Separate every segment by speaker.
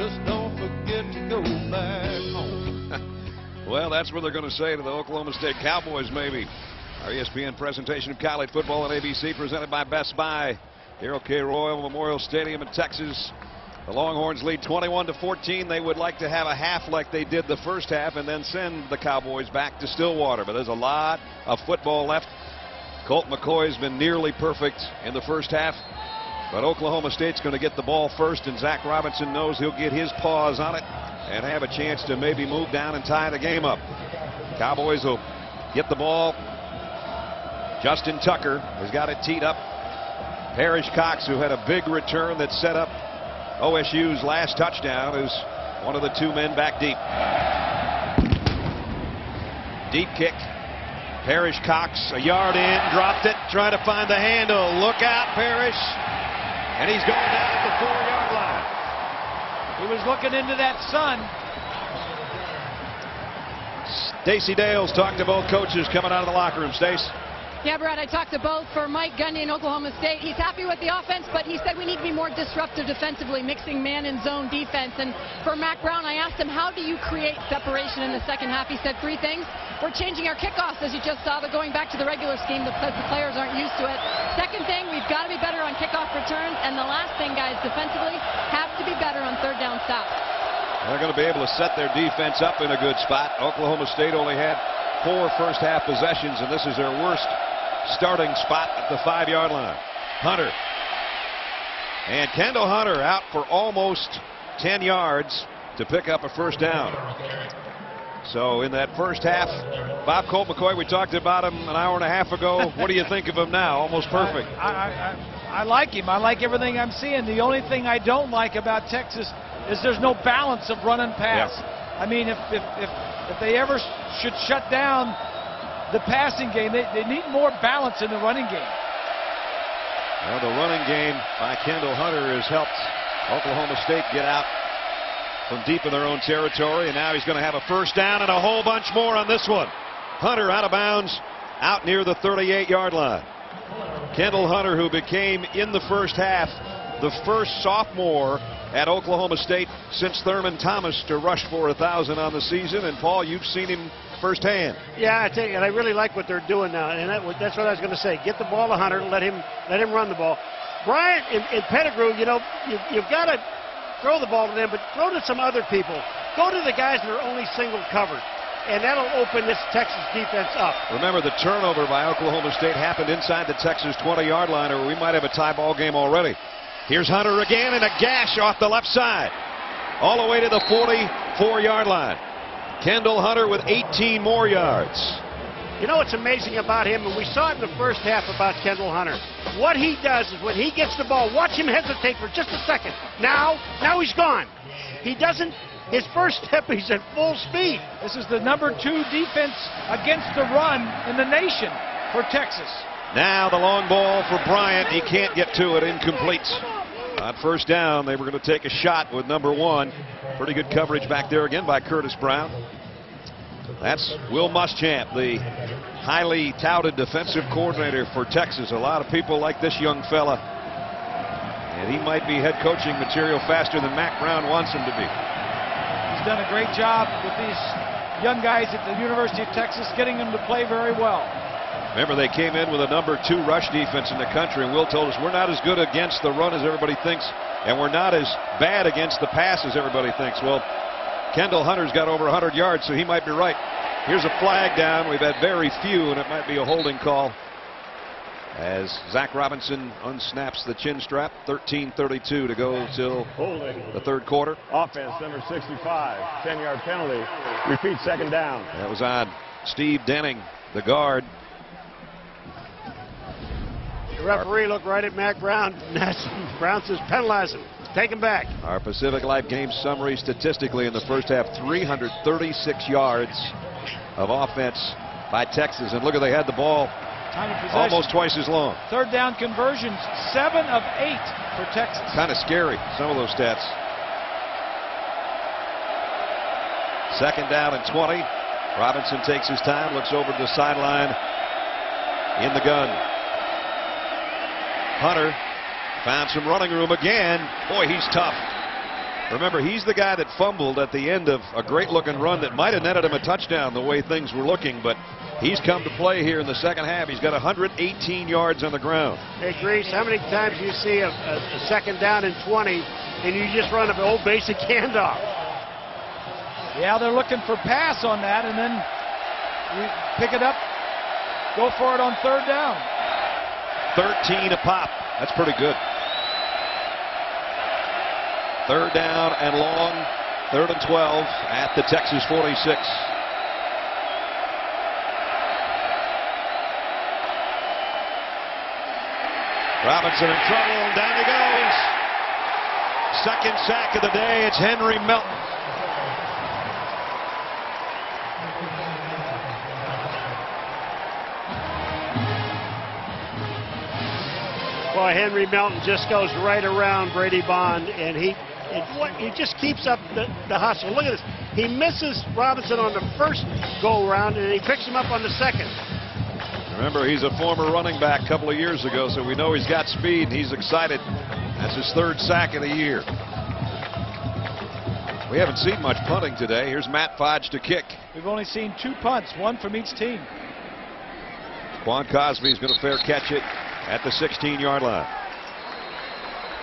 Speaker 1: just don't forget to go back home.
Speaker 2: Well, that's what they're going to say to the Oklahoma State Cowboys, maybe. Our ESPN presentation of college football on ABC, presented by Best Buy. Darrell K. Royal Memorial Stadium in Texas. The Longhorns lead 21-14. They would like to have a half like they did the first half and then send the Cowboys back to Stillwater. But there's a lot of football left. Colt McCoy has been nearly perfect in the first half. But Oklahoma State's going to get the ball first, and Zach Robinson knows he'll get his paws on it and have a chance to maybe move down and tie the game up. Cowboys will get the ball. Justin Tucker has got it teed up. Parrish Cox, who had a big return that set up OSU's last touchdown, is one of the two men back deep. Deep kick. Parrish Cox a yard in, dropped it, trying to find the handle. Look out, Parrish. And he's going down at the 4-yard line.
Speaker 3: He was looking into that sun.
Speaker 2: Stacey Dales talked to both coaches coming out of the locker room. Stace.
Speaker 4: Yeah, Brad, I talked to both. For Mike Gundy in Oklahoma State, he's happy with the offense, but he said we need to be more disruptive defensively, mixing man and zone defense. And for Mac Brown, I asked him, how do you create separation in the second half? He said 3 things. We're changing our kickoffs, as you just saw. They're going back to the regular scheme because the players aren't used to it. Second thing, we've got to be better on kickoff returns. And the last thing, guys, defensively, have to be better on third down stops.
Speaker 2: They're going to be able to set their defense up in a good spot. Oklahoma State only had 4 first-half possessions, and this is their worst starting spot at the 5-yard line. Hunter. And Kendall Hunter out for almost 10 yards to pick up a first down. So in that first half, Bob Colt McCoy, we talked about him an hour and a half ago. What do you think of him now? Almost perfect.
Speaker 3: I like him. I like everything I'm seeing. The only thing I don't like about Texas is there's no balance of run and pass.
Speaker 2: Yeah.
Speaker 3: I mean, if they ever should shut down the passing game, they need more balance in the running game.
Speaker 2: Well, the running game by Kendall Hunter has helped Oklahoma State get out from deep in their own territory, and now he's going to have a first down and a whole bunch more on this one. Hunter out of bounds out near the 38-yard line. Kendall Hunter, who became in the first half the first sophomore at Oklahoma State since Thurman Thomas to rush for 1,000 on the season. And Paul, you've seen him firsthand.
Speaker 5: Yeah, I tell you, and I really like what they're doing now. And that's what I was going to say. Get the ball to Hunter, let him run the ball. Bryant and Pettigrew, you know, you've got to throw the ball to them, but throw to some other people. Go to the guys that are only single covered, and that'll open this Texas defense up.
Speaker 2: Remember, the turnover by Oklahoma State happened inside the Texas 20-yard line, or we might have a tie ball game already. Here's Hunter again, and a gash off the left side, all the way to the 44-yard line. Kendall Hunter with 18 more yards.
Speaker 5: You know what's amazing about him, and we saw it in the first half about Kendall Hunter. What he does is when he gets the ball, watch him hesitate for just a second. Now he's gone. He doesn't. His first step, he's at full speed.
Speaker 3: This is the #2 defense against the run in the nation for Texas.
Speaker 2: Now the long ball for Bryant. He can't get to it. Incomplete. On first down, they were going to take a shot with #1. Pretty good coverage back there again by Curtis Brown. That's Will Muschamp, the highly touted defensive coordinator for Texas. A lot of people like this young fella, and he might be head coaching material faster than Mac Brown wants him to be.
Speaker 3: He's done a great job with these young guys at the University of Texas, getting them to play very well.
Speaker 2: Remember, they came in with a #2 rush defense in the country, and Will told us we're not as good against the run as everybody thinks, and we're not as bad against the pass as everybody thinks. Well, Kendall Hunter's got over 100 yards, so he might be right. Here's a flag down. We've had very few, and it might be a holding call as Zach Robinson unsnaps the chin strap. 13:32 to go till the third quarter.
Speaker 6: Offense number 65, 10-yard penalty. Repeat, second down.
Speaker 2: That was on Steve Denning, the guard.
Speaker 5: The referee looked right at Mac Brown. Brown says penalize him. Take him back.
Speaker 2: Our Pacific Life game summary statistically in the first half, 336 yards of offense by Texas. And look, they had the ball almost twice as long.
Speaker 3: Third down conversions, 7 of 8 for Texas.
Speaker 2: Kind of scary, some of those stats. Second down and 20. Robinson takes his time, looks over to the sideline in the gun. Hunter found some running room again. Boy, he's tough. Remember, he's the guy that fumbled at the end of a great-looking run that might have netted him a touchdown the way things were looking, but he's come to play here in the second half. He's got 118 yards on the ground.
Speaker 5: Hey, Grease, how many times do you see a second down and 20, and you just run an old basic handoff?
Speaker 3: Yeah, they're looking for pass on that, and then you pick it up, go for it on third down.
Speaker 2: 13 a pop. That's pretty good. Third down and long, 3rd and 12 at the Texas 46. Robinson in trouble, and down he goes. Second sack of the day. It's Henry Melton.
Speaker 5: Boy, Henry Melton just goes right around Brady Bond, and he just keeps up the hustle. Look at this. He misses Robinson on the first go-around, and he picks him up on the second.
Speaker 2: Remember, he's a former running back a couple of years ago, so we know he's got speed, and he's excited. That's his 3rd sack of the year. We haven't seen much punting today. Here's Matt Fodge to kick.
Speaker 3: We've only seen 2 punts, 1 from each team.
Speaker 2: Quan Cosby's going to fair catch it at the 16-yard line.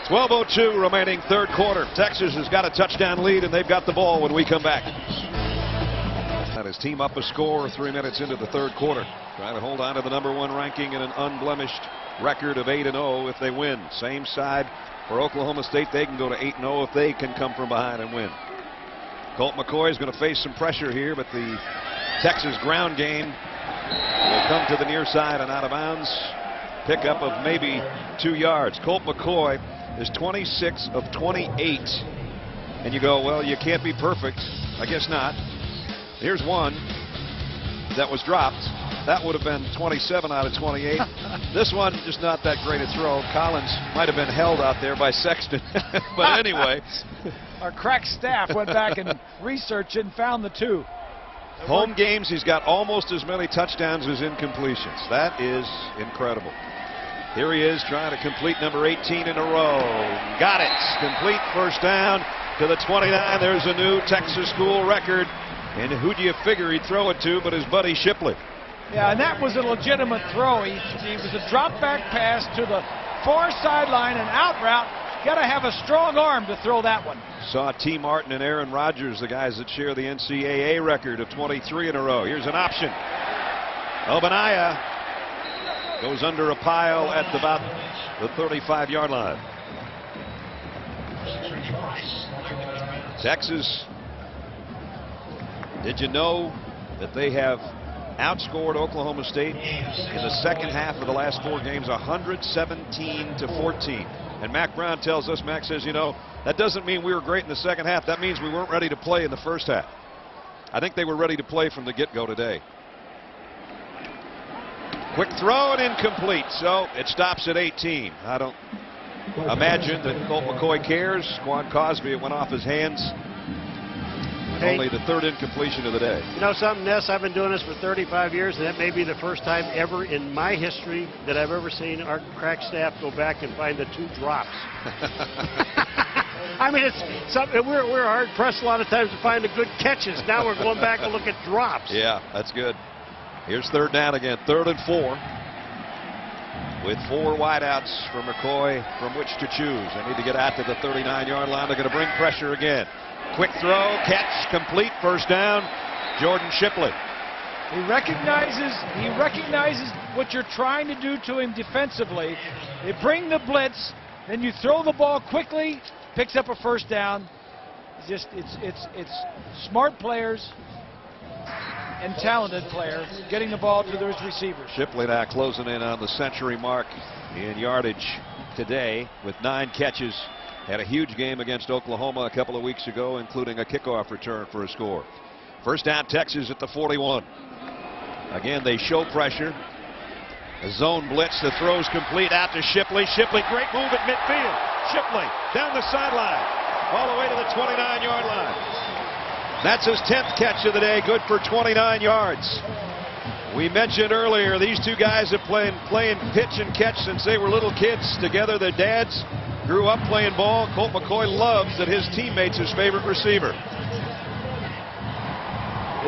Speaker 2: 12:02 remaining, 3rd quarter. Texas has got a touchdown lead, and they've got the ball when we come back. That his team up a score 3 minutes into the 3rd quarter. Trying to hold on to the #1 ranking and an unblemished record of 8-0 if they win. Same side for Oklahoma State. They can go to 8-0 if they can come from behind and win. Colt McCoy is going to face some pressure here, but the Texas ground game will come to the near side and out of bounds. Pickup of maybe 2 yards. Colt McCoy is 26 of 28. And you go, well, you can't be perfect. I guess not. Here's one that was dropped. That would have been 27 out of 28. This one, just not that great a throw. Collins might have been held out there by Sexton. But anyway.
Speaker 3: Our crack staff went back and researched it and found the 2.
Speaker 2: Home games, he's got almost as many touchdowns as incompletions. That is incredible. Here he is trying to complete number 18 in a row. Got it. Complete, first down to the 29. There's a new Texas school record. And who do you figure he'd throw it to but his buddy Shipley?
Speaker 3: Yeah, and that was a legitimate throw. He was a drop back pass to the far sideline and out route. Got to have a strong arm to throw that one.
Speaker 2: Saw T. Martin and Aaron Rodgers, the guys that share the NCAA record of 23 in a row. Here's an option. Obanaya goes under a pile at about the 35-yard line. Texas, did you know that they have outscored Oklahoma State in the second half of the last 4 games 117-14? And Mac Brown tells us, Mac says, you know, that doesn't mean we were great in the second half. That means we weren't ready to play in the first half. I think they were ready to play from the get-go today. Quick throw and incomplete. So it stops at 18. I don't imagine that Colt McCoy cares. Quan Cosby, it went off his hands. Hey, only the 3rd incompletion of the day.
Speaker 5: You know something, Ness? I've been doing this for 35 years, and that may be the first time ever in my history that I've ever seen our crack staff go back and find the 2 drops. I mean, it's something we're hard pressed a lot of times to find the good catches. Now we're going back to look at drops.
Speaker 2: Yeah, that's good. Here's 3rd down again, 3rd and 4. With 4 wideouts for McCoy from which to choose. They need to get out to the 39-yard line. They're going to bring pressure again. Quick throw, catch, complete, first down. Jordan Shipley.
Speaker 3: He recognizes what you're trying to do to him defensively. They bring the blitz, then you throw the ball quickly, picks up a first down. It's smart players and talented players getting the ball to those receivers.
Speaker 2: Shipley now closing in on the century mark in yardage today with 9 catches. Had a huge game against Oklahoma a couple of weeks ago, including a kickoff return for a score. First down, Texas at the 41. Again, they show pressure. A zone blitz. The throw's complete out to Shipley. Shipley, great move at midfield. Shipley down the sideline, all the way to the 29-yard line. That's his 10th catch of the day, good for 29 yards. We mentioned earlier these 2 guys have playing pitch and catch since they were little kids together. Their dads grew up playing ball. Colt McCoy loves that his teammate's his favorite receiver.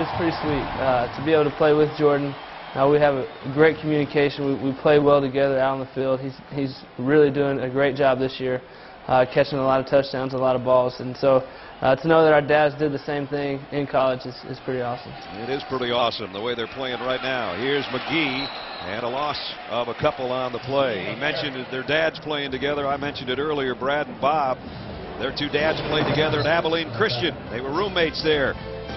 Speaker 7: It's pretty sweet to be able to play with Jordan. We have a great communication. We play well together out on the field. He's really doing a great job this year, catching a lot of touchdowns, a lot of balls. And so to know that our dads did the same thing in college is pretty awesome.
Speaker 2: It is pretty awesome the way they're playing right now. Here's McGee, and a loss of a couple on the play. He mentioned that their dads playing together. I mentioned it earlier, Brad and Bob. Their two dads played together at Abilene Christian. They were roommates there.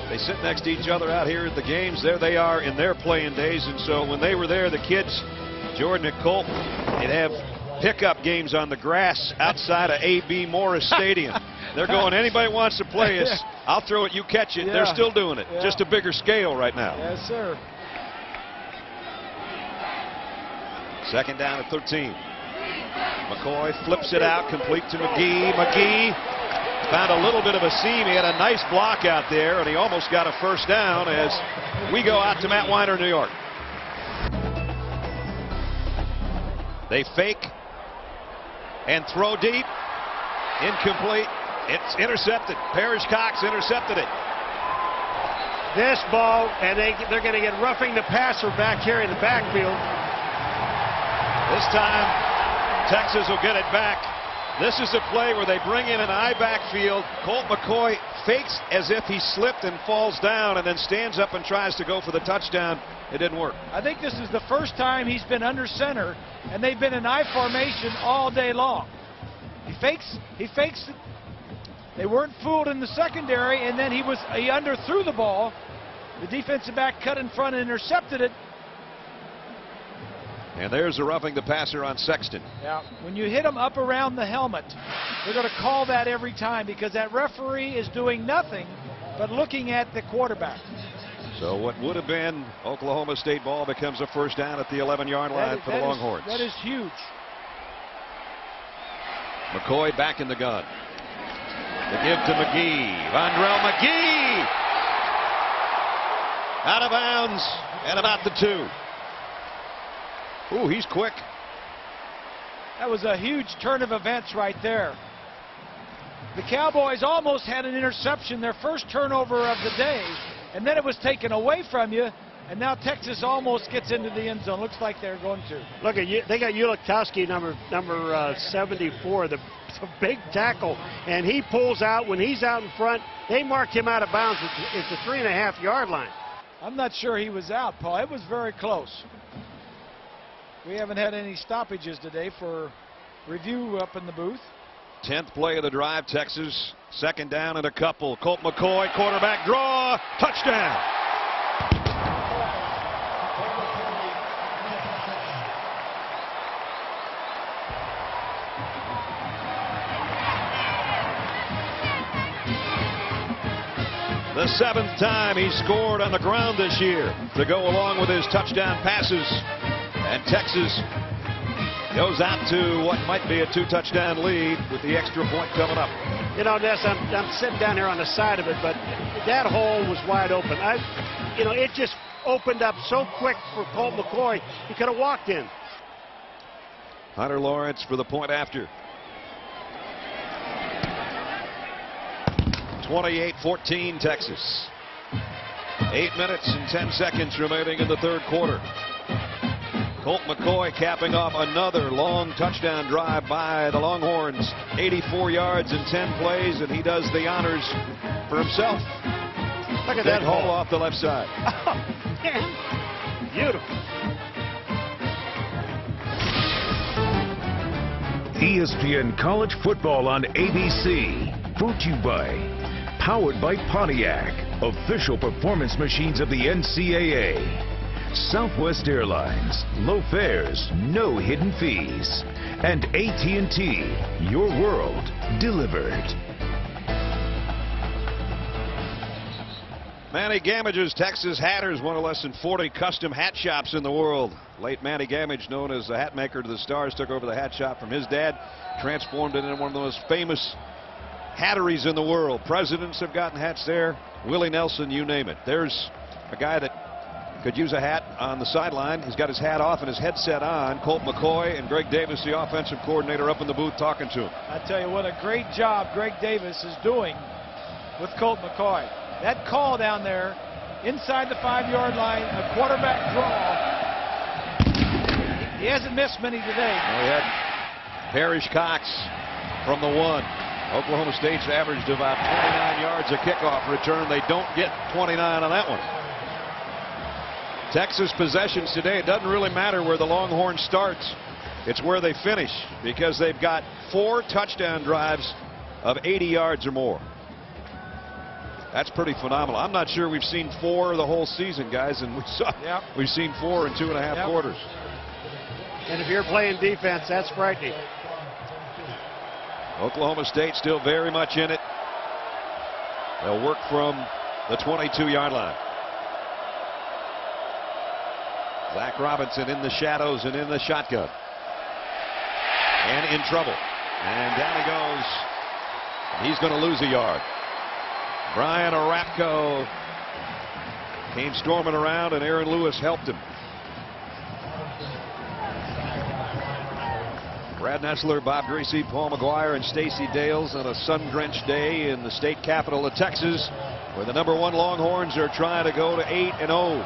Speaker 2: They sit next to each other out here at the games. There they are in their playing days. And so when they were there, the kids, Jordan and Colt, they'd have pickup games on the grass outside of A.B. Morris Stadium. They're going, anybody wants to play us, I'll throw it, you catch it.
Speaker 3: Yeah.
Speaker 2: They're still doing it, just a bigger scale right now.
Speaker 3: Yes, sir.
Speaker 2: Second down at 13. McCoy flips it out, complete to McGee. McGee found a little bit of a seam. He had a nice block out there, and he almost got a first down as we go out to Matt Weiner, New York. They fake and throw deep. Incomplete. It's intercepted. Parrish Cox intercepted it.
Speaker 5: This ball, and they're going to get roughing the passer back here in the backfield.
Speaker 2: This time, Texas will get it back. This is a play where they bring in an I backfield. Colt McCoy fakes as if he slipped and falls down, and then stands up and tries to go for the touchdown. It didn't work.
Speaker 3: I think this is the first time he's been under center, and they've been in I formation all day long. He fakes. They weren't fooled in the secondary, and then he underthrew the ball. The defensive back cut in front and intercepted it.
Speaker 2: And there's a roughing the passer on Sexton.
Speaker 3: Yeah, when you hit him up around the helmet, they're going to call that every time because that referee is doing nothing but looking at the quarterback.
Speaker 2: So what would have been Oklahoma State ball becomes a first down at the 11-yard line for the Longhorns.
Speaker 3: That is huge.
Speaker 2: McCoy back in the gun. The give to McGee. Vondrell McGee out of bounds and about the 2. Ooh, he's quick.
Speaker 3: That was a huge turn of events right there. The Cowboys almost had an interception, their first turnover of the day, and then it was taken away from you, and now Texas almost gets into the end zone. Looks like they're going to.
Speaker 5: Look at you. They got Ulikowski, number 74, the big tackle, and he pulls out. When he's out in front, they mark him out of bounds at the 3.5-yard line.
Speaker 3: I'm not sure he was out, Paul. It was very close. We haven't had any stoppages today for review up in the booth.
Speaker 2: 10th play of the drive, Texas. Second down and a couple. Colt McCoy, quarterback draw, touchdown. The 7th time he scored on the ground this year to go along with his touchdown passes. And Texas goes out to what might be a 2-touchdown lead with the extra point coming up.
Speaker 5: You know, Desz, I'm sitting down here on the side of it, but that hole was wide open. It just opened up so quick for Colt McCoy. He could have walked in.
Speaker 2: Hunter Lawrence for the point after. 28-14 Texas. 8 minutes and 10 seconds remaining in the third quarter. Colt McCoy capping off another long touchdown drive by the Longhorns. 84 yards in 10 plays, and he does the honors for himself.
Speaker 5: Look at that
Speaker 2: hole off the left side.
Speaker 5: Oh, man. Beautiful.
Speaker 8: ESPN College Football on ABC. Brought to you by Powered by Pontiac, official performance machines of the NCAA. Southwest Airlines, low fares, no hidden fees. And AT&T, your world delivered.
Speaker 2: Manny Gamage's Texas Hatters, one of less than 40 custom hat shops in the world. Late Manny Gamage, known as the hat maker to the Stars, took over the hat shop from his dad, transformed it into one of the most famous hatteries in the world. Presidents have gotten hats there. Willie Nelson, you name it. There's a guy that could use a hat on the sideline. He's got his hat off and his headset on. Colt McCoy and Greg Davis, the offensive coordinator, up in the booth talking to him.
Speaker 3: I tell you what a great job Greg Davis is doing with Colt McCoy. That call down there inside the 5-yard line, a quarterback draw. He hasn't missed many today.
Speaker 2: Oh, he had Parrish Cox from the 1. Oklahoma State's averaged about 29 yards a kickoff return. They don't get 29 on that one. Texas possessions today, it doesn't really matter where the Longhorns starts. It's where they finish, because they've got 4 touchdown drives of 80 yards or more. That's pretty phenomenal. I'm not sure we've seen 4 the whole season, guys, and we've seen 4 in 2.5 quarters.
Speaker 5: And if you're playing defense, that's frightening.
Speaker 2: Oklahoma State still very much in it. They'll work from the 22-yard line. Zach Robinson in the shadows and in the shotgun. And in trouble. And down he goes. He's going to lose a yard. Brian Arapko came storming around, and Aaron Lewis helped him. Brad Nessler, Bob Greasy, Paul McGuire, and Stacey Dales on a sun-drenched day in the state capital of Texas, where the #1 Longhorns are trying to go to 8-0.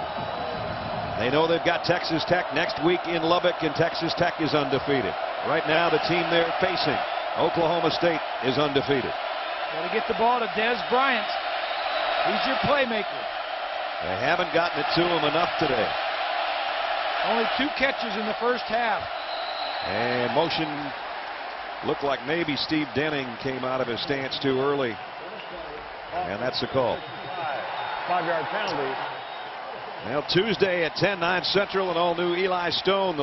Speaker 2: They know they've got Texas Tech next week in Lubbock, and Texas Tech is undefeated. Right now, the team they're facing, Oklahoma State, is undefeated.
Speaker 3: Got to get the ball to Desz Bryant. He's your playmaker.
Speaker 2: They haven't gotten it to him enough today.
Speaker 3: Only 2 catches in the first half.
Speaker 2: And motion looked like maybe Steve Denning came out of his stance too early. And that's the call.
Speaker 6: 5-yard penalty.
Speaker 2: Well, Tuesday at 10, 9 Central, and all new Eli Stone.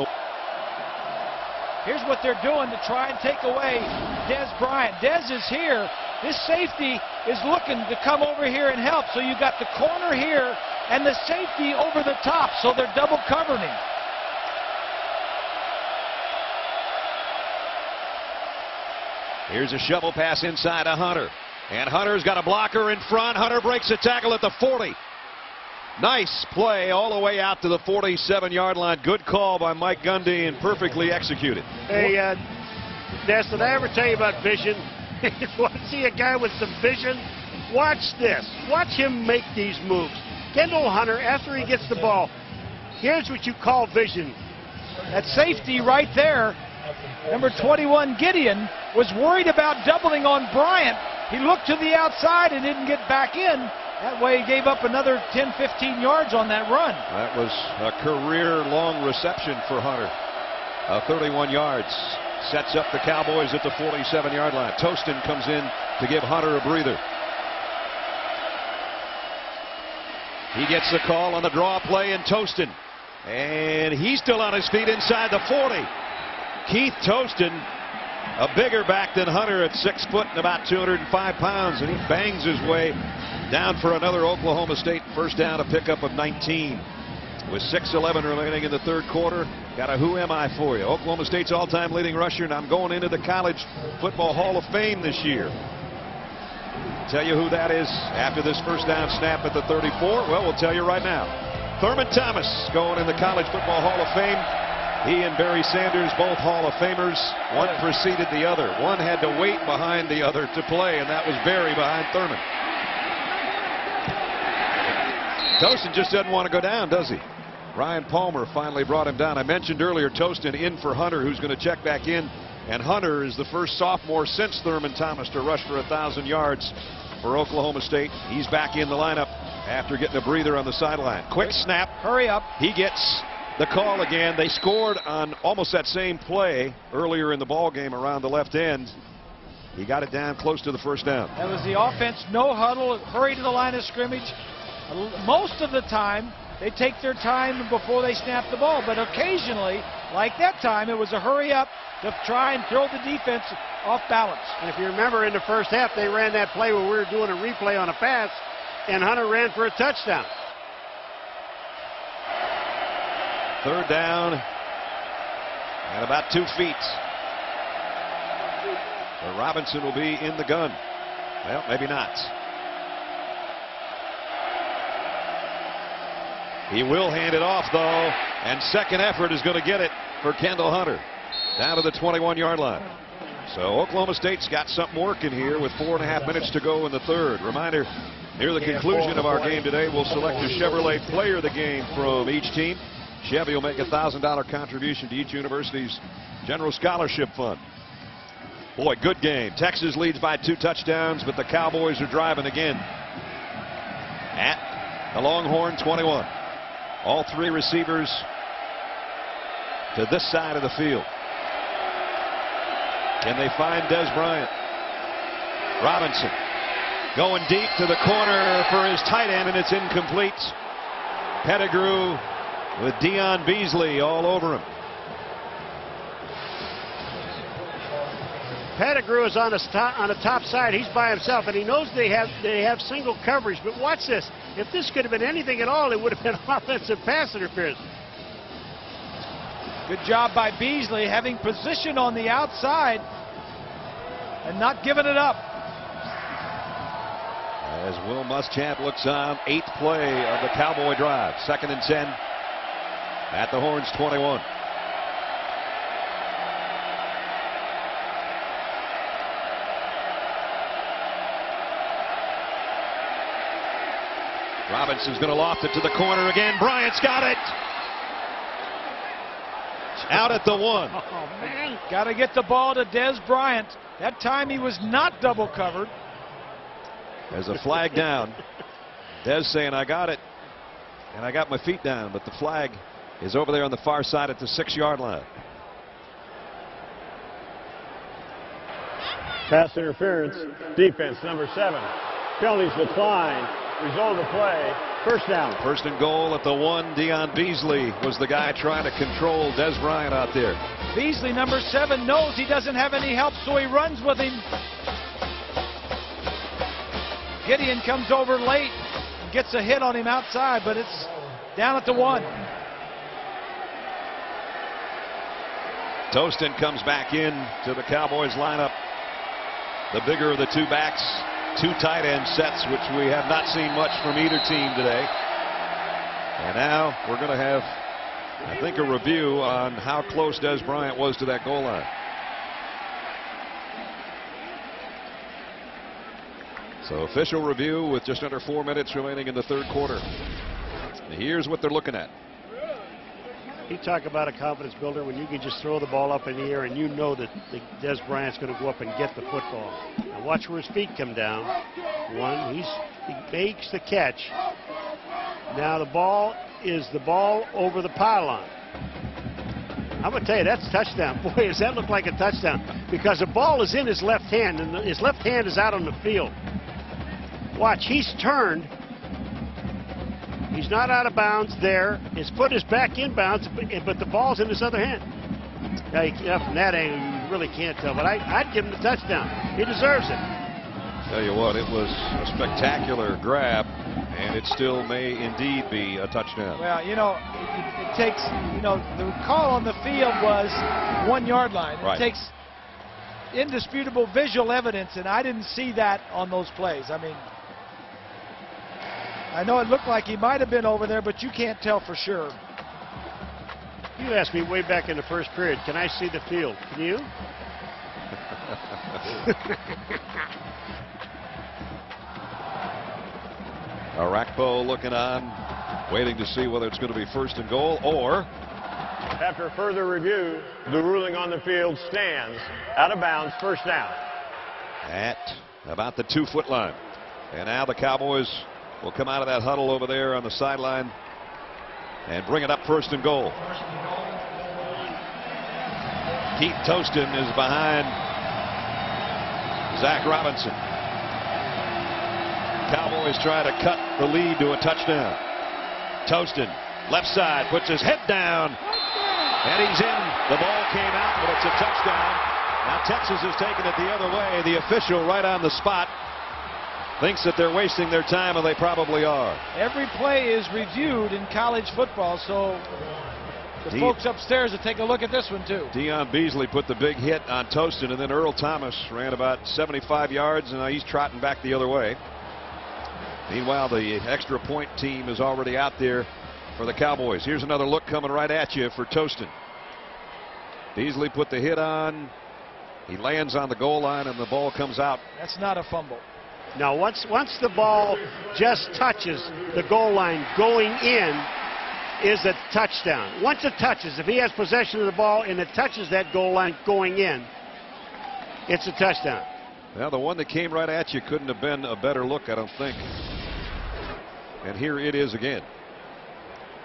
Speaker 3: Here's what they're doing to try and take away Desz Bryant. Desz is here. This safety is looking to come over here and help. So you got the corner here and the safety over the top. So they're double covering him.
Speaker 2: Here's a shovel pass inside to Hunter. And Hunter's got a blocker in front. Hunter breaks a tackle at the 40. Nice play all the way out to the 47-yard line. Good call by Mike Gundy and perfectly executed.
Speaker 5: Hey, Desz, did I ever tell you about vision? If you want to see a guy with some vision, watch this. Watch him make these moves. Kendall Hunter, after he gets the ball, here's what you call vision.
Speaker 3: That safety right there, number 21 Gideon, was worried about doubling on Bryant. He looked to the outside and didn't get back in. That way he gave up another 10, 15 yards on that run.
Speaker 2: That was a career-long reception for Hunter. 31 yards. Sets up the Cowboys at the 47-yard line. Toston comes in to give Hunter a breather. He gets the call on the draw play in Toston. And he's still on his feet inside the 40. Keith Toston, a bigger back than Hunter at 6 foot and about 205 pounds. And he bangs his way down for another Oklahoma State first down, a pickup of 19. With 6:11 remaining in the third quarter, got a who am I for you. Oklahoma State's all-time leading rusher, and I'm going into the College Football Hall of Fame this year. Tell you who that is after this first down snap at the 34. Well, we'll tell you right now. Thurman Thomas going in the College Football Hall of Fame. He and Barry Sanders, both Hall of Famers. One preceded the other. One had to wait behind the other to play, and that was Barry behind Thurman. Toston just doesn't want to go down, does he? Ryan Palmer finally brought him down. I mentioned earlier Toston in for Hunter, who's going to check back in. And Hunter is the first sophomore since Thurman Thomas to rush for 1,000 yards for Oklahoma State. He's back in the lineup after getting a breather on the sideline. Quick snap.
Speaker 3: Hurry up.
Speaker 2: He gets the call again. They scored on almost that same play earlier in the ball game around the left end. He got it down close to the first down.
Speaker 3: That was the offense, no huddle, hurry to the line of scrimmage. Most of the time, they take their time before they snap the ball, but occasionally, like that time, it was a hurry up to try and throw the defense off balance.
Speaker 5: And if you remember in the first half, they ran that play where we were doing a replay on a pass, and Hunter ran for a touchdown.
Speaker 2: Third down and about 2 feet. So Robinson will be in the gun. Well, maybe not. He will hand it off, though, and second effort is going to get it for Kendall Hunter down to the 21-yard line. So Oklahoma State's got something working here with 4.5 minutes to go in the third. Reminder, near the conclusion of our game today, we'll select a Chevrolet player of the game from each team. Chevy will make a $1,000 contribution to each university's general scholarship fund. Boy, good game. Texas leads by 2 touchdowns, but the Cowboys are driving again at the Longhorn 21. All 3 receivers to this side of the field. Can they find Desz Bryant? Robinson going deep to the corner for his tight end, and it's incomplete. Pettigrew with Deion Beasley all over him.
Speaker 5: Pettigrew is on the top side. He's by himself, and he knows they have single coverage. But watch this. If this could have been anything at all, it would have been offensive pass interference.
Speaker 3: Good job by Beasley having position on the outside and not giving it up.
Speaker 2: As Will Muschamp looks on, 8th play of the Cowboy drive. 2nd and 10 at the Horns 21. Robinson's going to loft it to the corner again. Bryant's got it. Out at the 1.
Speaker 3: Oh, man. Got to get the ball to Desz Bryant. That time he was not double covered.
Speaker 2: There's a flag down. Dez saying, I got it. And I got my feet down. But the flag is over there on the far side at the 6-yard line.
Speaker 6: Pass interference. Defense number 7. Penalties decline. Result of the play. First down.
Speaker 2: 1st and goal at the 1. Deion Beasley was the guy trying to control Desz Bryant out there.
Speaker 3: Beasley, number 7, knows he doesn't have any help, so he runs with him. Gideon comes over late and gets a hit on him outside, but it's down at the 1.
Speaker 2: Toston comes back in to the Cowboys lineup. The bigger of the 2 backs. 2 tight end sets, which we have not seen much from either team today. And now we're going to have, I think, a review on how close Desz Bryant was to that goal line. So official review with just under 4 minutes remaining in the third quarter. Here's what they're looking at.
Speaker 5: You talk about a confidence builder when you can just throw the ball up in the air and you know that Desz Bryant's going to go up and get the football. Now watch where his feet come down. 1, he makes the catch. Now the ball is the ball over the pylon. I'm going to tell you, that's a touchdown. Boy, does that look like a touchdown. Because the ball is in his left hand, and his left hand is out on the field. Watch, he's turned. He's not out of bounds there. His foot is back in bounds, but the ball's in his other hand. Now, from that angle, you really can't tell. But I'd give him the touchdown. He deserves it.
Speaker 2: Tell you what, it was a spectacular grab, and it still may indeed be a touchdown.
Speaker 3: Well, you know, it takes, you know, the call on the field was 1-yard line. It takes indisputable visual evidence, and I didn't see that on those plays. I mean, I know it looked like he might have been over there, but you can't tell for sure.
Speaker 5: You asked me way back in the first period, can I see the field? Can you?
Speaker 2: Arakpo looking on, waiting to see whether it's going to be 1st and goal or...
Speaker 6: After further review, the ruling on the field stands. Out of bounds, 1st down.
Speaker 2: At about the 2-foot line. And now the Cowboys will come out of that huddle over there on the sideline and bring it up 1st and goal. Keith Toston is behind Zach Robinson. Cowboys try to cut the lead to a touchdown. Toston, left side, puts his head down, and he's in. The ball came out, but it's a touchdown. Now Texas has taken it the other way. The official right on the spot thinks that they're wasting their time, and they probably are.
Speaker 3: Every play is reviewed in college football, so the folks upstairs will take a look at this one too.
Speaker 2: Deion Beasley put the big hit on Toston, and then Earl Thomas ran about 75 yards, and now he's trotting back the other way. Meanwhile, the extra point team is already out there for the Cowboys. Here's another look coming right at you for Toston. Beasley put the hit on. He lands on the goal line and the ball comes out.
Speaker 3: That's not a fumble.
Speaker 5: Now, once the ball just touches the goal line, going in is a touchdown. Once it touches, if he has possession of the ball and it touches that goal line going in, it's a touchdown.
Speaker 2: Well, the one that came right at you couldn't have been a better look, I don't think. And here it is again.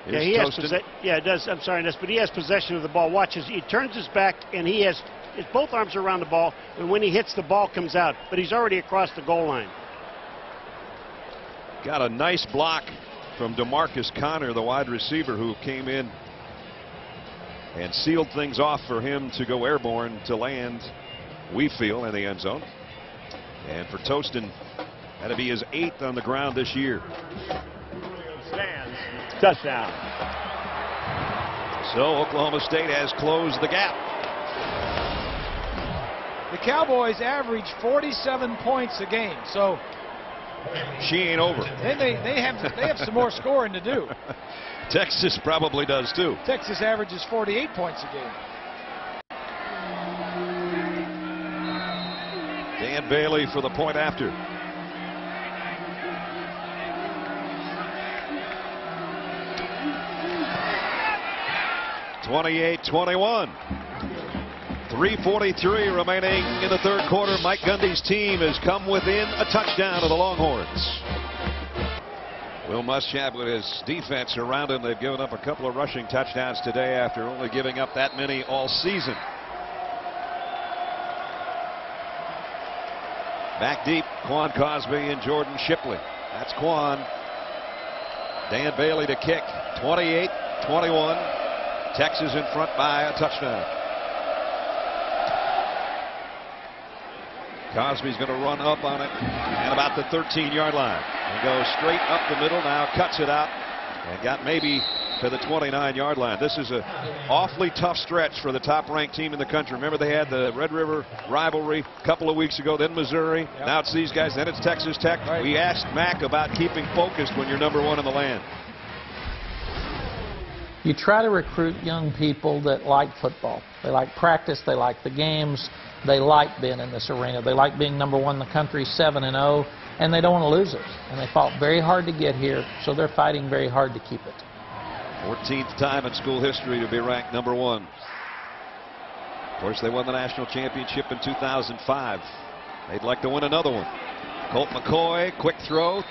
Speaker 5: Yeah, he has it does. I'm sorry, Ness, but he has possession of the ball. Watch as he turns his back and he has both arms around the ball, and when he hits, the ball comes out, but he's already across the goal line.
Speaker 2: Got a nice block from DeMarcus Conner, the wide receiver, who came in and sealed things off for him to go airborne to land, we feel, in the end zone. And for Toston, that'll be his 8th on the ground this year.
Speaker 6: Stands. Touchdown.
Speaker 2: So Oklahoma State has closed the gap.
Speaker 3: The Cowboys average 47 points a game, so
Speaker 2: she ain't over.
Speaker 3: They have some more scoring to do.
Speaker 2: Texas probably does too.
Speaker 3: Texas averages 48 points a game.
Speaker 2: Dan Bailey for the point after. (28-21). 3:43 remaining in the third quarter. Mike Gundy's team has come within a touchdown of the Longhorns. Will Muschamp with his defense around him. They've given up a couple of rushing touchdowns today after only giving up that many all season. Back deep, Quan Cosby and Jordan Shipley. That's Quan. Dan Bailey to kick. 28-21. Texas in front by a touchdown. Cosby's going to run up on it at about the 13-yard line and goes straight up the middle. Now cuts it out and got maybe to the 29-yard line. This is an awfully tough stretch for the top-ranked team in the country. Remember, they had the Red River rivalry a couple of weeks ago, then Missouri. Yep. Now it's these guys, then it's Texas Tech. Right. We asked Mac about keeping focused when you're number 1 in the land.
Speaker 9: You try to recruit young people that like football. They like practice. They like the games. They like being in this arena. They like being number 1 in the country, 7-0, and they don't want to lose it. And they fought very hard to get here, so they're fighting very hard to keep it.
Speaker 2: 14th time in school history to be ranked number 1. Of course, they won the national championship in 2005. They'd like to win another one. Colt McCoy, quick throw,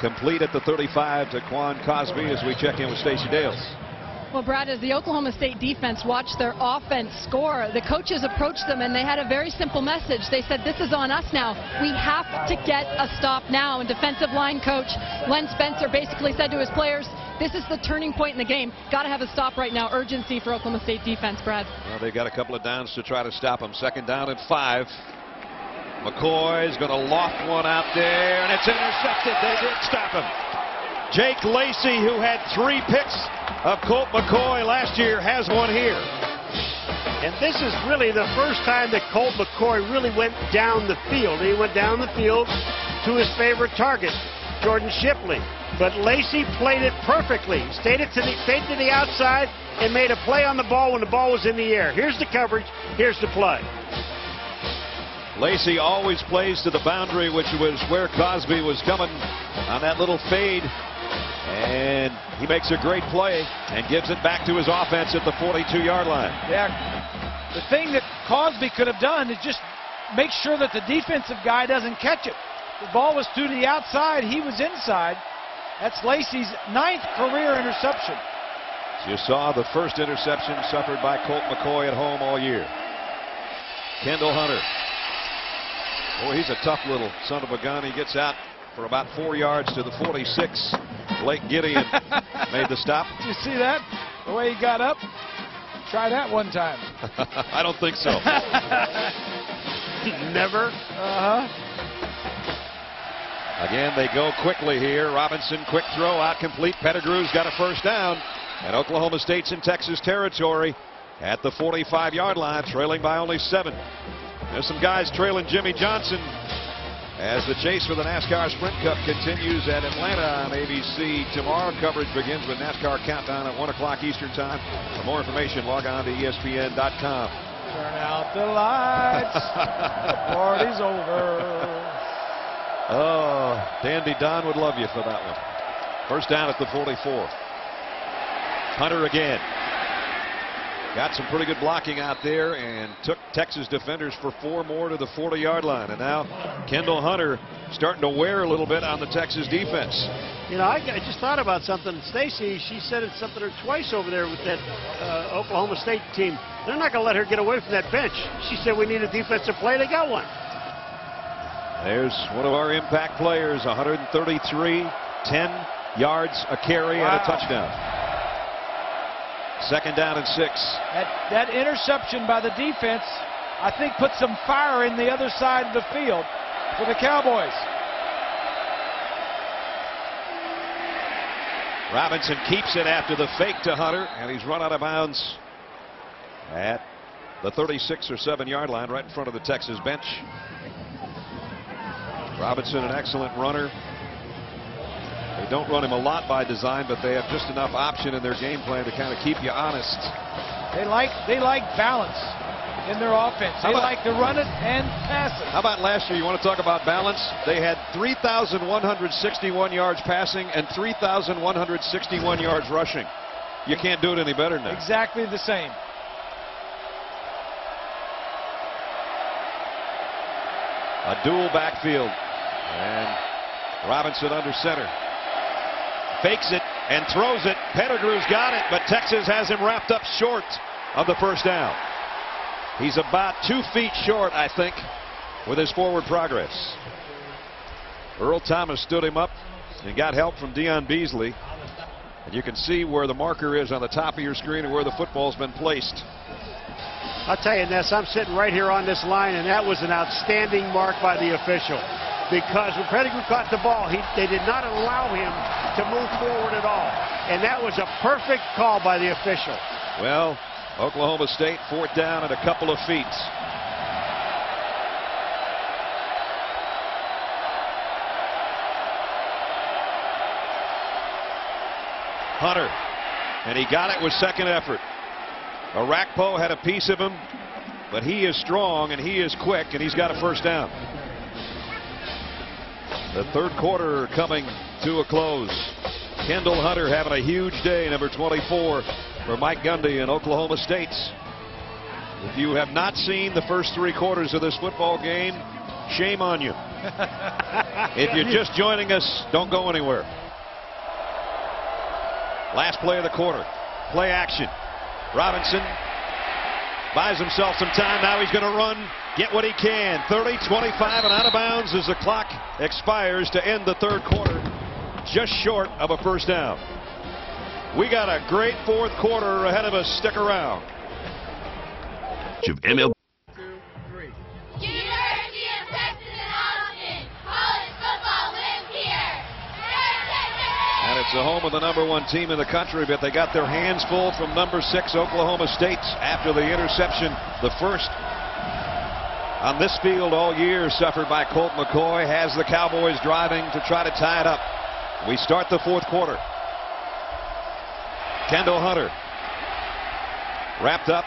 Speaker 2: complete at the 35 to Quan Cosby as we check in with Stacey Dales.
Speaker 4: Well, Brad, as the Oklahoma State defense watched their offense score, the coaches approached them and they had a very simple message. They said, this is on us now. We have to get a stop now. And defensive line coach Len Spencer basically said to his players, this is the turning point in the game. Got to have a stop right now. Urgency for Oklahoma State defense, Brad. Well,
Speaker 2: they got a couple of downs to try to stop them. 2nd down and 5. McCoy's going to loft one out there, and it's intercepted. They did stop him. Jake Lacy, who had 3 picks of Colt McCoy last year, has one here.
Speaker 5: And this is really the first time that Colt McCoy really went down the field. He went down the field to his favorite target, Jordan Shipley. But Lacy played it perfectly. Stayed to the outside and made a play on the ball when the ball was in the air. Here's the coverage. Here's the play.
Speaker 2: Lacy always plays to the boundary, which was where Cosby was coming on that little fade. And he makes a great play and gives it back to his offense at the 42-yard line.
Speaker 3: Yeah, the thing that Cosby could have done is just make sure that the defensive guy doesn't catch it. The ball was to the outside. He was inside. That's Lacy's 9th career interception.
Speaker 2: You saw the first interception suffered by Colt McCoy at home all year. Kendall Hunter. Boy, he's a tough little son of a gun. He gets out for about 4 yards to the 46. Blake Gideon made the stop.
Speaker 3: Did you see that? The way he got up? Try that one time.
Speaker 2: I don't think so.
Speaker 5: Never.
Speaker 2: Again, they go quickly here. Robinson, quick throw, out complete. Pettigrew's got a 1st down. And Oklahoma State's in Texas territory at the 45-yard line, trailing by only 7. There's some guys trailing Jimmy Johnson. As the chase for the NASCAR Sprint Cup continues at Atlanta on ABC tomorrow. Coverage begins with NASCAR Countdown at 1 o'clock Eastern Time. For more information, log on to ESPN.com.
Speaker 3: Turn out the lights. The party's over.
Speaker 2: Oh, Dandy Don would love you for that one. First down at the 44. Hunter again. Got some pretty good blocking out there and took Texas defenders for 4 more to the 40-yard line. And now Kendall Hunter starting to wear a little bit on the Texas defense.
Speaker 5: You know, I just thought about something. Stacy, she said it's something or twice over there with that Oklahoma State team. They're not going to let her get away from that bench. She said we need a defensive play. They got one.
Speaker 2: There's one of our impact players, 133, 10 yards a carry and a touchdown. Second down and 6.
Speaker 3: That interception by the defense, I think, put some fire in the other side of the field for the Cowboys.
Speaker 2: Robinson keeps it after the fake to Hunter, and he's run out of bounds at the 36 or 7-yard line right in front of the Texas bench. Robinson, an excellent runner. They don't run him a lot by design, but they have just enough option in their game plan to kind of keep you honest.
Speaker 3: They like balance in their offense. They like to run it and pass it.
Speaker 2: How about last year? You want to talk about balance? They had 3,161 yards passing and 3,161 yards rushing. You can't do it any better than that.
Speaker 3: Exactly the same.
Speaker 2: A dual backfield. And Robinson under center. Fakes it and throws it. Pettigrew's got it, but Texas has him wrapped up short of the first down. He's about 2 feet short, I think, with his forward progress. Earl Thomas stood him up and got help from Deion Beasley. And you can see where the marker is on the top of your screen and where the football's been placed.
Speaker 5: I'll tell you, Ness, I'm sitting right here on this line, and that was an outstanding mark by the official. Because when Pettigrew caught the ball, they did not allow him to move forward at all. And that was a perfect call by the official.
Speaker 2: Well, Oklahoma State, 4th down and a couple of feet. Hunter, and he got it with second effort. Arakpo had a piece of him, but he is strong and he is quick, and he's got a first down. The third quarter coming to a close. Kendall Hunter having a huge day, number 24 for Mike Gundy in Oklahoma State. If you have not seen the first 3 quarters of this football game, shame on you. If you're just joining us, don't go anywhere. Last play of the quarter. Play action. Robinson buys himself some time. Now he's going to run, get what he can. 30, 25, and out of bounds as the clock expires to end the third quarter. Just short of a first down. We got a great fourth quarter ahead of us. Stick around.
Speaker 8: MLB.
Speaker 10: University of Texas in Austin. College football lives here.
Speaker 2: And it's the home of the #1 team in the country, but they got their hands full from number 6 Oklahoma State after the interception, the first on this field all year, suffered by Colt McCoy, has the Cowboys driving to try to tie it up. We start the fourth quarter. Kendall Hunter wrapped up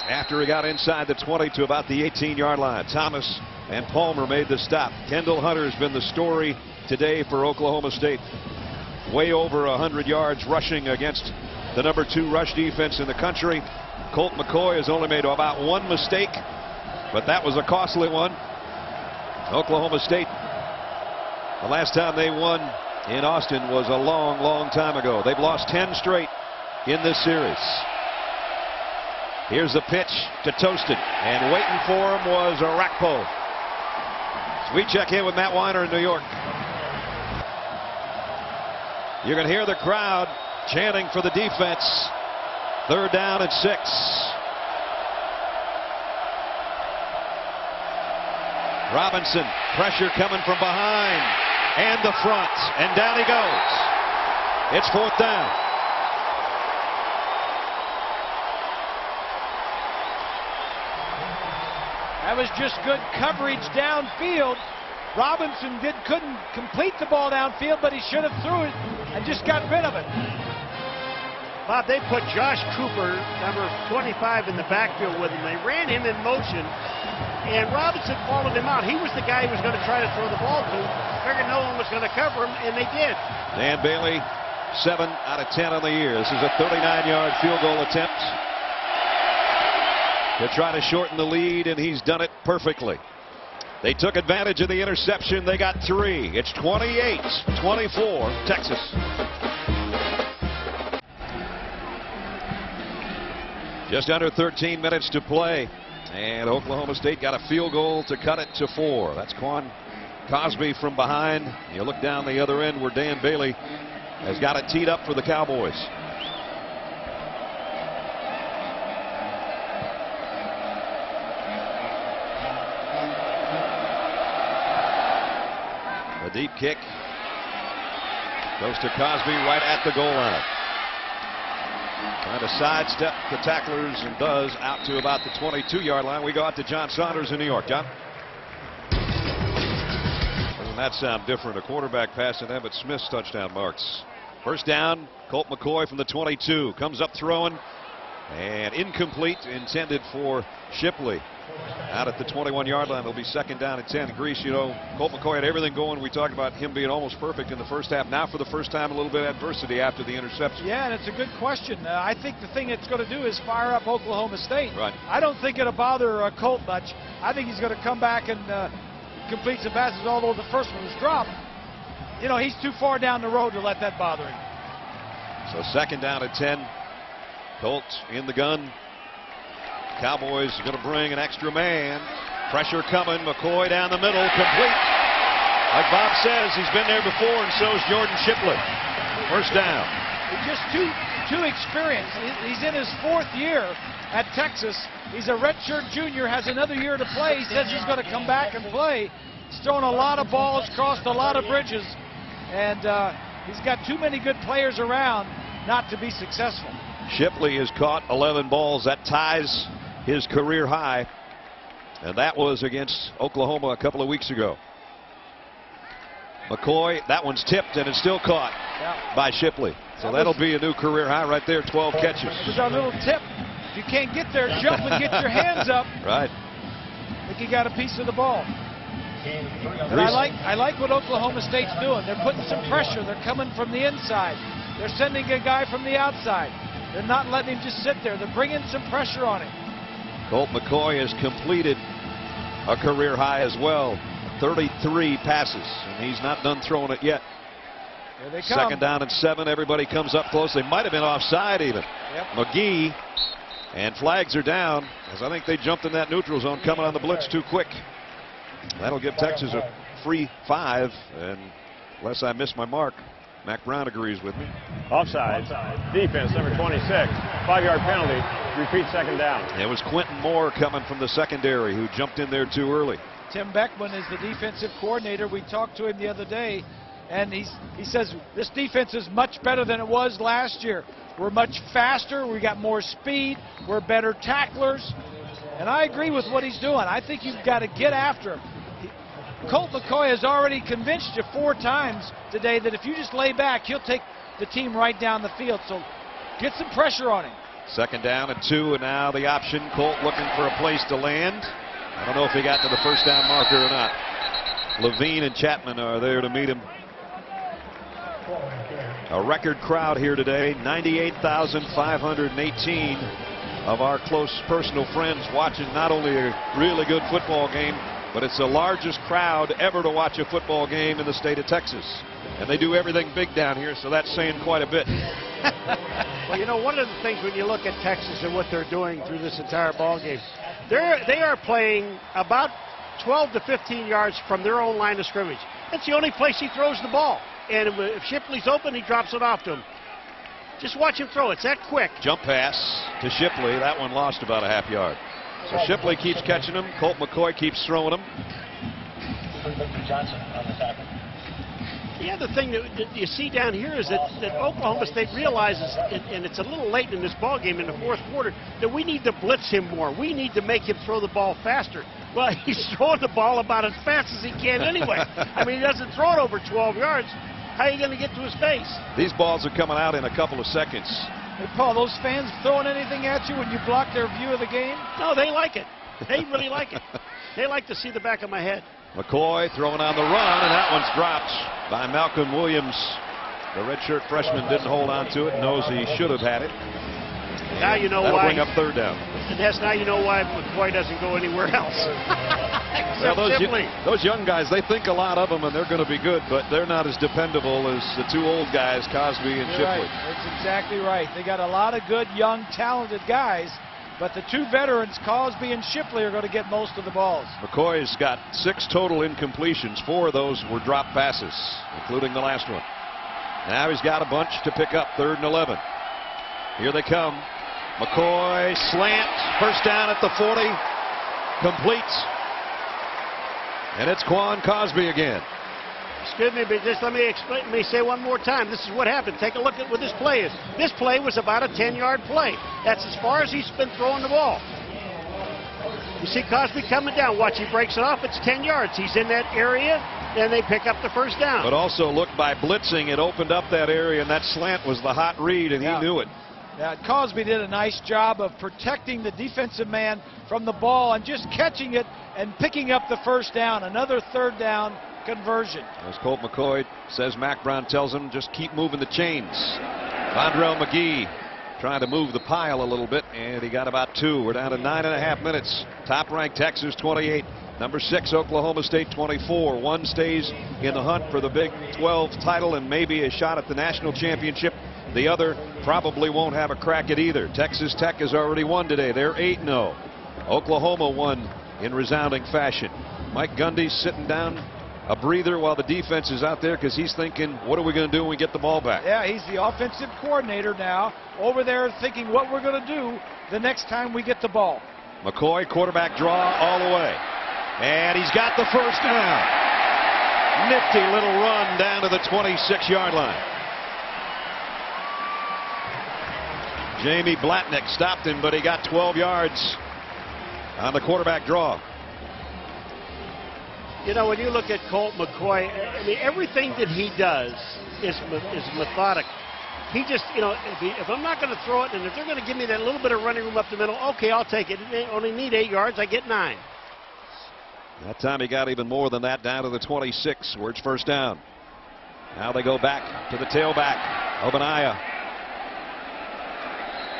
Speaker 2: after he got inside the 20 to about the 18-yard line. Thomas and Palmer made the stop. Kendall Hunter has been the story today for Oklahoma State. Way over 100 yards rushing against the #2 rush defense in the country. Colt McCoy has only made about 1 mistake, but that was a costly one. Oklahoma State, the last time they won in Austin was a long, long time ago. They've lost 10 straight in this series. Here's the pitch to Toston, and waiting for him was Arakpo. So we check in with Matt Weiner in New York. You can hear the crowd chanting for the defense. 3rd down and 6. Robinson, pressure coming from behind and the front, and down he goes. It's 4th down.
Speaker 3: That was just good coverage downfield. Robinson couldn't complete the ball downfield, but he should have threw it and just got rid of it.
Speaker 5: Bob, they put Josh Cooper, number 25, in the backfield with him. They ran him in motion, and Robinson followed him out. He was the guy who was going to try to throw the ball to. Figured no one was going to cover him, and they did.
Speaker 2: Dan Bailey, 7 out of 10 on the year. This is a 39-yard field goal attempt to try to shorten the lead, and he's done it perfectly. They took advantage of the interception. They got 3. It's 28-24, Texas. Just under 13 minutes to play, and Oklahoma State got a field goal to cut it to 4. That's Quan Cosby from behind. You look down the other end where Dan Bailey has got it teed up for the Cowboys. A deep kick goes to Cosby right at the goal line. Trying to sidestep the tacklers, and does, out to about the 22-yard line. We go out to John Saunders in New York. John? Doesn't that sound different? A quarterback pass and Emmitt Smith's touchdown marks. First down, Colt McCoy from the 22. Comes up throwing, and incomplete, intended for Shipley. Out at the 21-yard line, it'll be second down and 10. Grease, you know, Colt McCoy had everything going. We talked about him being almost perfect in the first half. Now, for the first time, a little bit of adversity after the interception.
Speaker 3: Yeah, and it's a good question. I think the thing it's going to do is fire up Oklahoma State.
Speaker 2: Right.
Speaker 3: I don't think it'll bother Colt much. I think he's going to come back and complete some passes, although the first one was dropped. You know, he's too far down the road to let that bother him.
Speaker 2: So second down and 10. Colt in the gun. Cowboys are going to bring an extra man. Pressure coming. McCoy down the middle. Complete. Like Bob says, he's been there before, and so is Jordan Shipley. First down.
Speaker 3: He's just too experienced. He's in his 4th year at Texas. He's a redshirt junior, has another year to play. He says he's going to come back and play. He's thrown a lot of balls, crossed a lot of bridges, and he's got too many good players around not to be successful.
Speaker 2: Shipley has caught 11 balls. That ties his career high, and that was against Oklahoma a couple of weeks ago. McCoy, that one's tipped, and it's still caught by Shipley. So that'll be a new career high right there, 12 catches.
Speaker 3: It was our little tip. If you can't get there, jump and get your hands up.
Speaker 2: Right.
Speaker 3: I think you got a piece of the ball. And I like what Oklahoma State's doing. They're putting some pressure. They're coming from the inside. They're sending a guy from the outside. They're not letting him just sit there. They're bringing some pressure on him.
Speaker 2: Colt McCoy has completed a career high as well. 33 passes, and he's not done throwing it yet.
Speaker 3: Here they come.
Speaker 2: Second down and 7. Everybody comes up close. They might have been offside even.
Speaker 3: Yep.
Speaker 2: McGee, and flags are down, as I think they jumped in that neutral zone coming on the blitz too quick. That'll give Texas a free 5, and unless I miss my mark, Mac Brown agrees with me.
Speaker 6: Offside. Defense, number 26. 5-yard penalty. Repeat second down.
Speaker 2: It was Quentin Moore coming from the secondary who jumped in there too early.
Speaker 3: Tim Beckman is the defensive coordinator. We talked to him the other day, and he says this defense is much better than it was last year. We're much faster. We got more speed. We're better tacklers. And I agree with what he's doing. I think you've got to get after him. Colt McCoy has already convinced you 4 times today that if you just lay back, he'll take the team right down the field. So get some pressure on him.
Speaker 2: Second down and 2, and now the option. Colt looking for a place to land. I don't know if he got to the first down marker or not. Levine and Chapman are there to meet him. A record crowd here today, 98,518 of our close personal friends watching not only a really good football game, but it's the largest crowd ever to watch a football game in the state of Texas. And they do everything big down here, so that's saying quite a bit.
Speaker 5: Well, you know, one of the things when you look at Texas and what they're doing through this entire ball game, they are playing about 12 to 15 yards from their own line of scrimmage. That's the only place he throws the ball. And if Shipley's open, he drops it off to him. Just watch him throw. It's that quick.
Speaker 2: Jump pass to Shipley. That one lost about a half yard. So Shipley keeps catching them. Colt McCoy keeps throwing them.
Speaker 5: The other thing that you see down here is that Oklahoma State realizes, and it's a little late in this ball game in the 4th quarter, that we need to blitz him more. We need to make him throw the ball faster. Well, he's throwing the ball about as fast as he can anyway. I mean, he doesn't throw it over 12 yards. How are you going to get to his face?
Speaker 2: These balls are coming out in a couple of seconds.
Speaker 3: Hey, Paul, those fans throwing anything at you when you block their view of the game?
Speaker 5: No, they like it. They really like it. They like to see the back of my head.
Speaker 2: McCoy throwing on the run, and that one's dropped by Malcolm Williams. The redshirt freshman didn't hold on to it, knows he should have had it.
Speaker 5: Now you know
Speaker 2: That'll
Speaker 5: why.
Speaker 2: bring up third down.
Speaker 5: And that's now you know why McCoy doesn't go anywhere else.
Speaker 2: Well, those young guys, they think a lot of them, and they're going to be good, but they're not as dependable as the two old guys, Cosby and Shipley.
Speaker 3: Right. That's exactly right. They got a lot of good, young, talented guys, but the two veterans, Cosby and Shipley, are going to get most of the balls.
Speaker 2: McCoy's got 6 total incompletions. 4 of those were drop passes, including the last one. Now he's got a bunch to pick up, 3rd and 11. Here they come. McCoy slant, first down at the 40, completes. And it's Quan Cosby again.
Speaker 5: Excuse me, but just let me say one more time. This is what happened. Take a look at what this play is. This play was about a 10-yard play. That's as far as he's been throwing the ball. You see Cosby coming down. Watch, he breaks it off. It's 10 yards. He's in that area, and they pick up the first down.
Speaker 2: But also, look, by blitzing, it opened up that area, and that slant was the hot read, and he knew it.
Speaker 3: Yeah, Cosby did a nice job of protecting the defensive man from the ball and just catching it and picking up the first down. Another 3rd down conversion.
Speaker 2: As Colt McCoy says, Mac Brown tells him, just keep moving the chains. Vondrell McGee trying to move the pile a little bit, and he got about 2. We're down to 9.5 minutes. Top-ranked Texas 28. Number 6 Oklahoma State 24. One stays in the hunt for the Big 12 title and maybe a shot at the national championship. The other probably won't have a crack at either. Texas Tech has already won today. They're 8-0. Oklahoma won in resounding fashion. Mike Gundy's sitting down a breather while the defense is out there because he's thinking, what are we going to do when we get the ball back?
Speaker 3: Yeah, he's the offensive coordinator now, over there thinking what we're going to do the next time we get the ball.
Speaker 2: McCoy, quarterback draw all the way. And he's got the first down. Nifty little run down to the 26-yard line. Jamie Blatnick stopped him, but he got 12 yards on the quarterback draw.
Speaker 5: You know, when you look at Colt McCoy, I mean, everything that he does is methodical. He just, you know, if I'm not going to throw it, and if they're going to give me that little bit of running room up the middle, okay, I'll take it. They only need 8 yards. I get 9.
Speaker 2: That time he got even more than that, down to the 26, where it's first down. Now they go back to the tailback, Obadiah.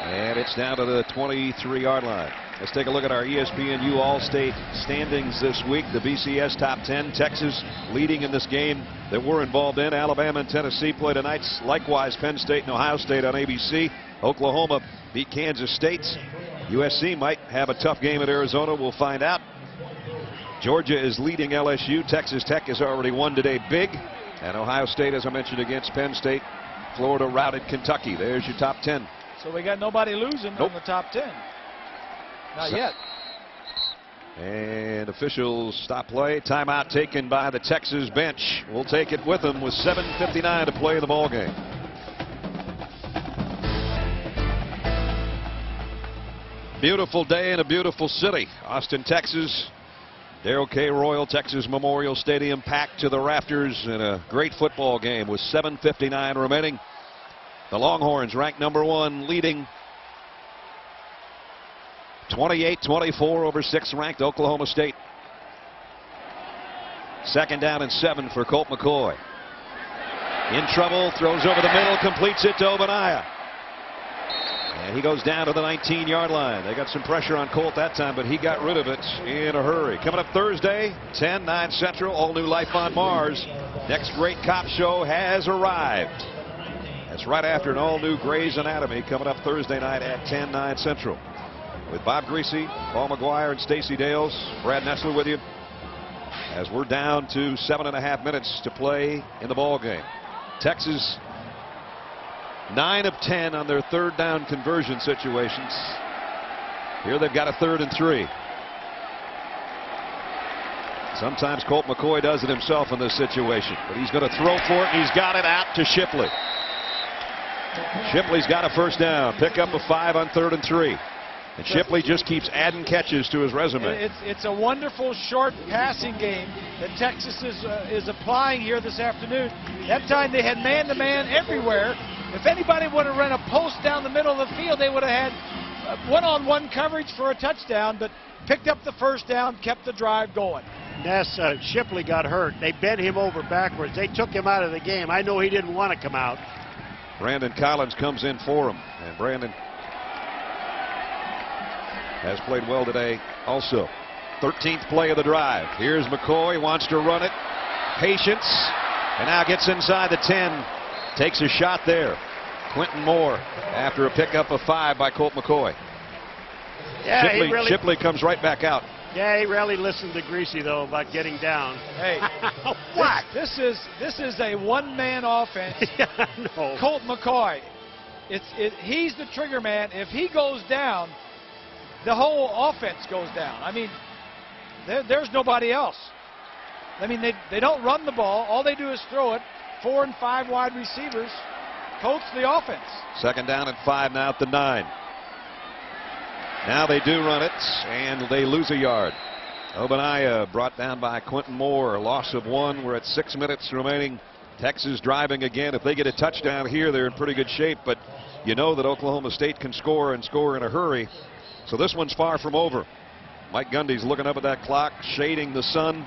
Speaker 2: And it's down to the 23-yard line. Let's take a look at our ESPNU All-State standings this week. The BCS top 10. Texas leading in this game that we're involved in. Alabama and Tennessee play tonight. Likewise, Penn State and Ohio State on ABC. Oklahoma beat Kansas State. USC might have a tough game at Arizona. We'll find out. Georgia is leading LSU. Texas Tech has already won today big. And Ohio State, as I mentioned, against Penn State. Florida routed Kentucky. There's your top 10.
Speaker 3: So we got nobody losing on the top 10. Not yet.
Speaker 2: And officials stop play. Timeout taken by the Texas bench. We'll take it with them with 7:59 to play in the ball game. Beautiful day in a beautiful city. Austin, Texas. Darrell K. Royal Texas Memorial Stadium packed to the rafters in a great football game with 7:59 remaining. The Longhorns ranked number 1, leading 28-24 over 6th-ranked Oklahoma State. 2nd down and 7 for Colt McCoy. In trouble, throws over the middle, completes it to Obadiah. And he goes down to the 19-yard line. They got some pressure on Colt that time, but he got rid of it in a hurry. Coming up Thursday, 10, 9 Central, all new Life on Mars. Next great cop show has arrived. That's right after an all-new Grey's Anatomy coming up Thursday night at 10, 9 Central. With Bob Greasy, Paul McGuire, and Stacey Dales. Brad Nessler with you as we're down to 7.5 minutes to play in the ball game. Texas 9 of 10 on their 3rd down conversion situations. Here they've got a 3rd and 3. Sometimes Colt McCoy does it himself in this situation, but he's going to throw for it, and he's got it out to Shipley. Shipley's got a first down. Pick up a 5 on 3rd and 3. And Shipley just keeps adding catches to his resume.
Speaker 3: It's a wonderful short passing game that Texas is applying here this afternoon. That time they had man-to-man everywhere. If anybody would have run a post down the middle of the field, they would have had one-on-one coverage for a touchdown, but picked up the first down, kept the drive going.
Speaker 5: Shipley got hurt. They bent him over backwards. They took him out of the game. I know he didn't want to come out.
Speaker 2: Brandon Collins comes in for him, and Brandon has played well today also. 13th play of the drive. Here's McCoy, wants to run it. Patience, and now gets inside the 10. Takes a shot there. Quentin Moore after a pickup of 5 by Colt McCoy.
Speaker 5: Yeah,
Speaker 2: Shipley comes right back out.
Speaker 5: Yeah, he really listened to Greasy, though, about getting down.
Speaker 3: Hey,
Speaker 5: what?
Speaker 3: This is a one-man offense.
Speaker 5: Yeah, no.
Speaker 3: Colt McCoy, he's the trigger man. If he goes down, the whole offense goes down. I mean, there's nobody else. I mean, they don't run the ball. All they do is throw it. 4 and 5 wide receivers. Coach the offense.
Speaker 2: Second down at 5 now at the 9. Now they do run it, and they lose a yard. Obaniah brought down by Quentin Moore. A loss of 1. We're at 6 minutes remaining. Texas driving again. If they get a touchdown here, they're in pretty good shape. But you know that Oklahoma State can score and score in a hurry. So this one's far from over. Mike Gundy's looking up at that clock, shading the sun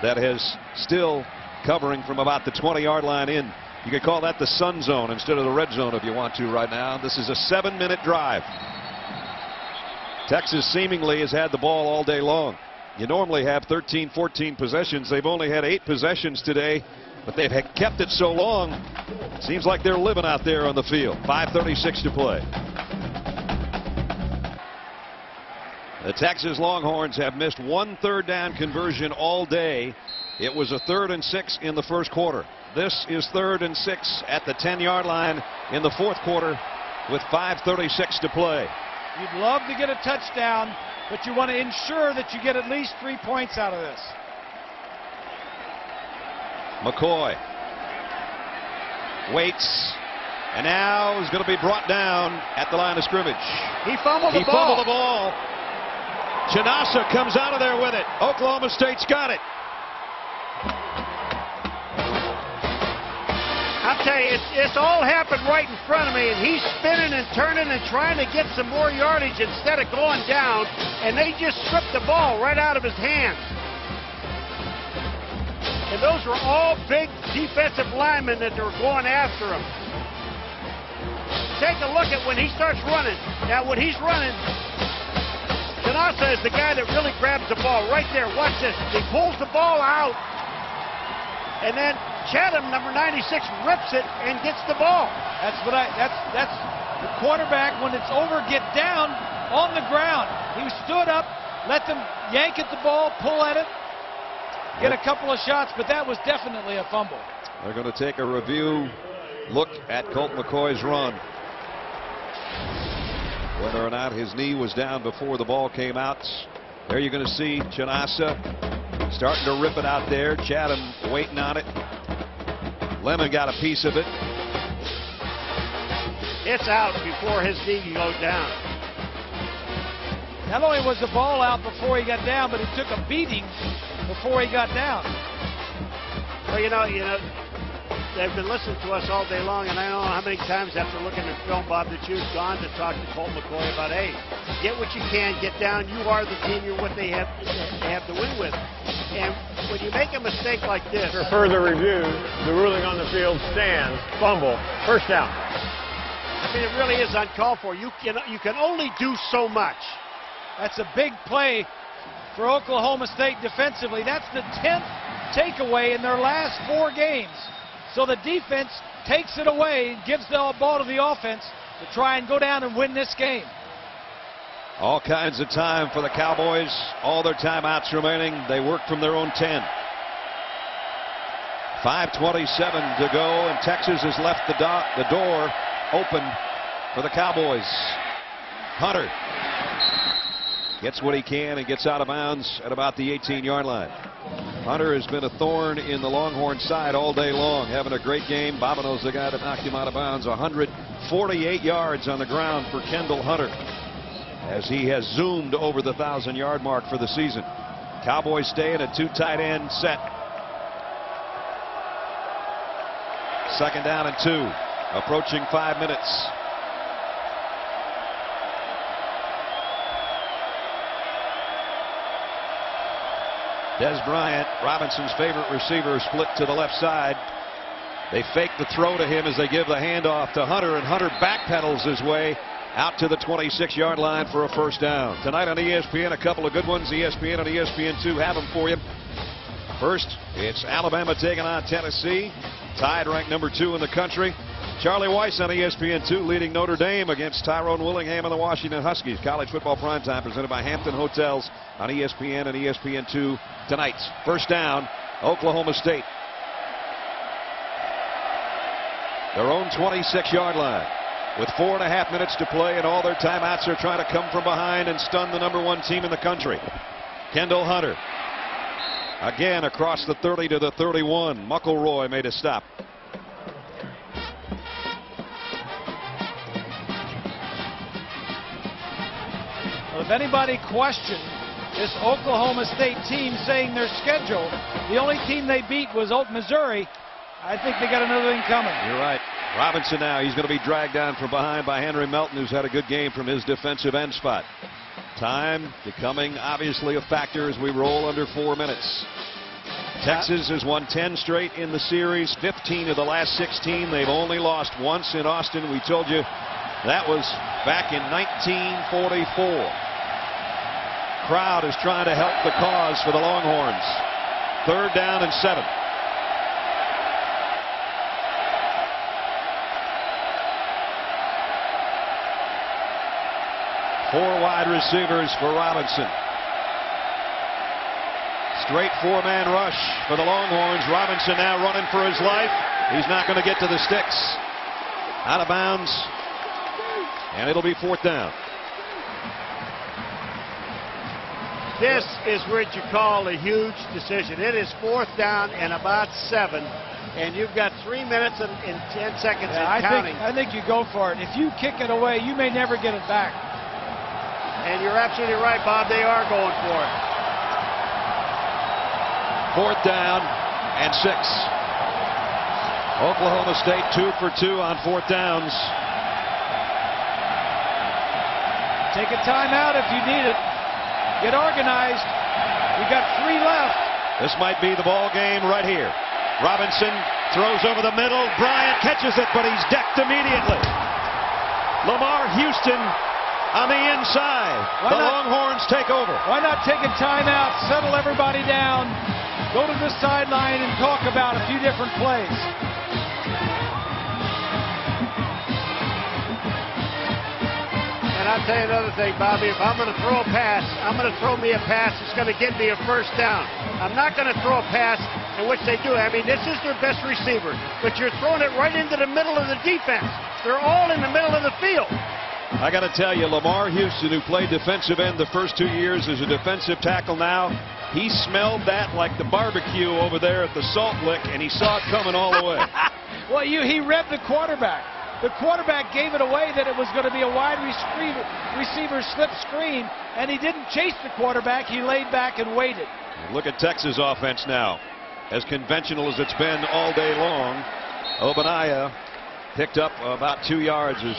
Speaker 2: that is still covering from about the 20-yard line in. You could call that the sun zone instead of the red zone if you want to right now. This is a 7-minute drive. Texas seemingly has had the ball all day long. You normally have 13, 14 possessions. They've only had 8 possessions today, but they've kept it so long. Seems like they're living out there on the field. 5:36 to play. The Texas Longhorns have missed 1 third-down conversion all day. It was a 3rd and 6 in the first quarter. This is 3rd and 6 at the 10-yard line in the fourth quarter with 5:36 to play.
Speaker 3: You'd love to get a touchdown, but you want to ensure that you get at least 3 points out of this.
Speaker 2: McCoy waits, and now is going to be brought down at the line of scrimmage.
Speaker 5: He fumbled the ball.
Speaker 2: Chinasa comes out of there with it. Oklahoma State's got it.
Speaker 5: I'll tell you, it's all happened right in front of me, and he's spinning and turning and trying to get some more yardage instead of going down, and they just stripped the ball right out of his hands. And those were all big defensive linemen that were going after him. Take a look at when he starts running. Now, when he's running, Chinasa is the guy that really grabs the ball right there. Watch this. He pulls the ball out, and then Chatham, number 96, rips it and gets the ball.
Speaker 3: That's the quarterback, when it's over, get down on the ground. He stood up, let them yank at the ball, pull at it, get a couple of shots, but that was definitely a fumble.
Speaker 2: They're going to take a review look at Colt McCoy's run. Whether or not his knee was down before the ball came out. There you're going to see Chinasa starting to rip it out there. Chatham waiting on it. Lemon got a piece of it.
Speaker 5: It's out before his knee goes down.
Speaker 3: Not only was the ball out before he got down, but he took a beating before he got down.
Speaker 5: Well, you know, they've been listening to us all day long, and I don't know how many times after looking at film, Bob, that you've gone to talk to Colt McCoy about, hey, get what you can, get down. You are the team. You're what they have to win with. And when you make a mistake like this.
Speaker 6: For further review, the ruling on the field stands. Fumble. First down.
Speaker 5: I mean, it really is uncalled for. You can only do so much.
Speaker 3: That's a big play for Oklahoma State defensively. That's the 10th takeaway in their last 4 games. So the defense takes it away and gives the ball to the offense to try and go down and win this game.
Speaker 2: All kinds of time for the Cowboys. All their timeouts remaining. They work from their own 10. 5:27 to go, and Texas has left the door open for the Cowboys. Hunter gets what he can and gets out of bounds at about the 18-yard line. Hunter has been a thorn in the Longhorn side all day long, having a great game. Bobineau's the guy that knocked him out of bounds. 148 yards on the ground for Kendall Hunter. as he has zoomed over the 1,000-yard mark for the season. Cowboys stay in a 2 tight end set. 2nd down and 2. Approaching 5 minutes. Desz Bryant, Robinson's favorite receiver, split to the left side. They fake the throw to him as they give the handoff to Hunter, and Hunter backpedals his way out to the 26-yard line for a 1st down. Tonight on ESPN, a couple of good ones. ESPN and ESPN2 have them for you. First, it's Alabama taking on Tennessee, tied ranked number 2 in the country. Charlie Weiss on ESPN2 leading Notre Dame against Tyrone Willingham and the Washington Huskies. College football primetime presented by Hampton Hotels on ESPN and ESPN2 tonight. 1st down, Oklahoma State. Their own 26-yard line. With 4.5 minutes to play, and all their timeouts are trying to come from behind and stun the number 1 team in the country. Kendall Hunter. Again across the 30 to the 31. McCoy made a stop.
Speaker 3: Well, if anybody questioned this Oklahoma State team saying their schedule, the only team they beat was Missouri, I think they got another thing coming.
Speaker 2: You're right. Robinson now, he's going to be dragged down from behind by Henry Melton, who's had a good game from his defensive end spot. Time becoming obviously a factor as we roll under 4 minutes. Texas has won 10 straight in the series, 15 of the last 16. They've only lost once in Austin. We told you that was back in 1944. Crowd is trying to help the cause for the Longhorns. 3rd down and 7. Four wide receivers for Robinson. Straight 4-man rush for the Longhorns. Robinson now running for his life. He's not going to get to the sticks. Out of bounds. And it'll be 4th down.
Speaker 5: This is what you call a huge decision. It is 4th down and about 7. And you've got 3 minutes and 10 seconds and counting.
Speaker 3: I think you go for it. If you kick it away, you may never get it back.
Speaker 5: And you're absolutely right, Bob. They are going for it.
Speaker 2: 4th down and 6. Oklahoma State 2 for 2 on 4th downs.
Speaker 3: Take a timeout if you need it. Get organized. We got 3 left.
Speaker 2: This might be the ball game right here. Robinson throws over the middle. Bryant catches it, but he's decked immediately. Lamar Houston on the inside. The Longhorns take over.
Speaker 3: Why not take a timeout, settle everybody down, go to the sideline and talk about a few different plays.
Speaker 5: And I'll tell you another thing, Bobby. If I'm going to throw a pass, I'm going to throw me a pass that's going to get me a 1st down. I'm not going to throw a pass in which they do. I mean, this is their best receiver, but you're throwing it right into the middle of the defense. They're all in the middle of the field.
Speaker 2: I got to tell you, Lamar Houston, who played defensive end the first 2 years as a defensive tackle now, he smelled that like the barbecue over there at the Salt Lick, and he saw it coming all the way.
Speaker 3: Well, he read the quarterback. The quarterback gave it away that it was going to be a wide receiver slip screen, and he didn't chase the quarterback. He laid back and waited.
Speaker 2: Look at Texas offense now. As conventional as it's been all day long, Obadiah picked up about 2 yards as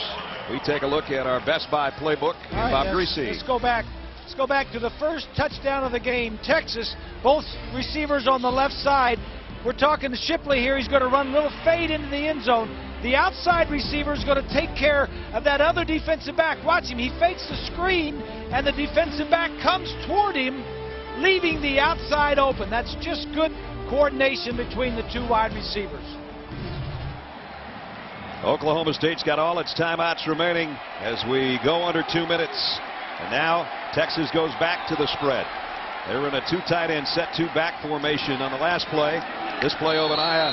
Speaker 2: we take a look at our Best Buy playbook. Bob Greasy.
Speaker 3: Let's go back. Let's go back to the first touchdown of the game. Texas, both receivers on the left side. We're talking to Shipley here. He's going to run a little fade into the end zone. The outside receiver is going to take care of that other defensive back. Watch him. He fakes the screen, and the defensive back comes toward him, leaving the outside open. That's just good coordination between the 2 wide receivers.
Speaker 2: Oklahoma State's got all its timeouts remaining as we go under 2 minutes. And now Texas goes back to the spread. They're in a 2 tight end set, 2 back formation on the last play. This play, Obadiah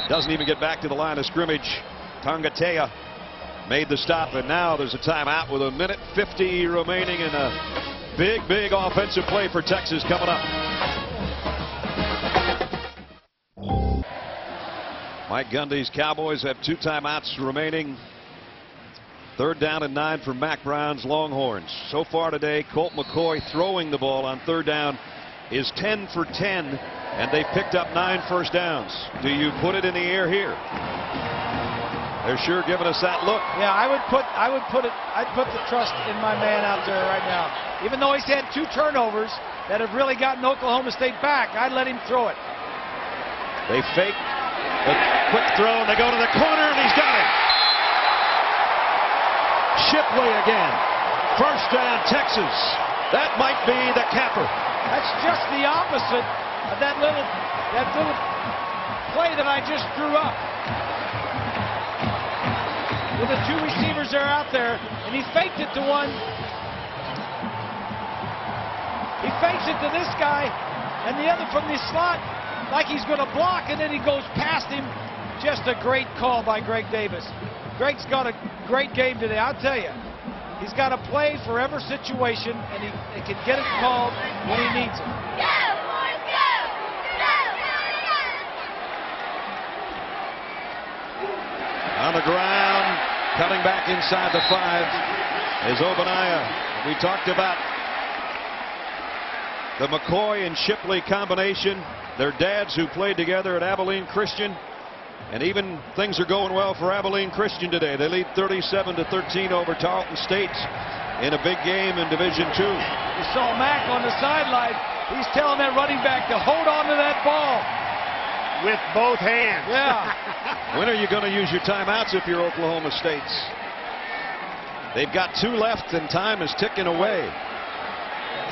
Speaker 2: doesn't even get back to the line of scrimmage. Tongatea made the stop, and now there's a timeout with 1:50 remaining, and a big offensive play for Texas coming up. Mike Gundy's Cowboys have 2 timeouts remaining. 3rd down and 9 for Mack Brown's Longhorns. So far today, Colt McCoy throwing the ball on 3rd down is 10 for 10, and they picked up 9 first downs. Do you put it in the air here? They're sure giving us that look.
Speaker 3: Yeah, I'd put the trust in my man out there right now. Even though he's had 2 turnovers that have really gotten Oklahoma State back, I'd let him throw it.
Speaker 2: They fake a quick throw, and they go to the corner, and he's got it. Shipley again. 1st down, Texas. That might be the capper.
Speaker 3: That's just the opposite of that little play that I just drew up. With the 2 receivers that are out there, and he faked it to one. He fakes it to this guy, and the other from the slot, like he's going to block, and then he goes past him. Just a great call by Greg Davis. Greg's got a great game today, I'll tell you. He's got a play for every situation, and he can get it called when he needs it.
Speaker 10: Go, boys, go! Go, go!
Speaker 2: On the ground, cutting back inside the 5 is Obaniah. We talked about the McCoy and Shipley combination. Their dads who played together at Abilene Christian. And even things are going well for Abilene Christian today. They lead 37-13 over Tarleton State in a big game in Division II.
Speaker 3: You saw Mack on the sideline. He's telling that running back to hold on to that ball.
Speaker 5: With both hands.
Speaker 3: Yeah.
Speaker 2: When are you going to use your timeouts if you're Oklahoma State? They've got 2 left and time is ticking away.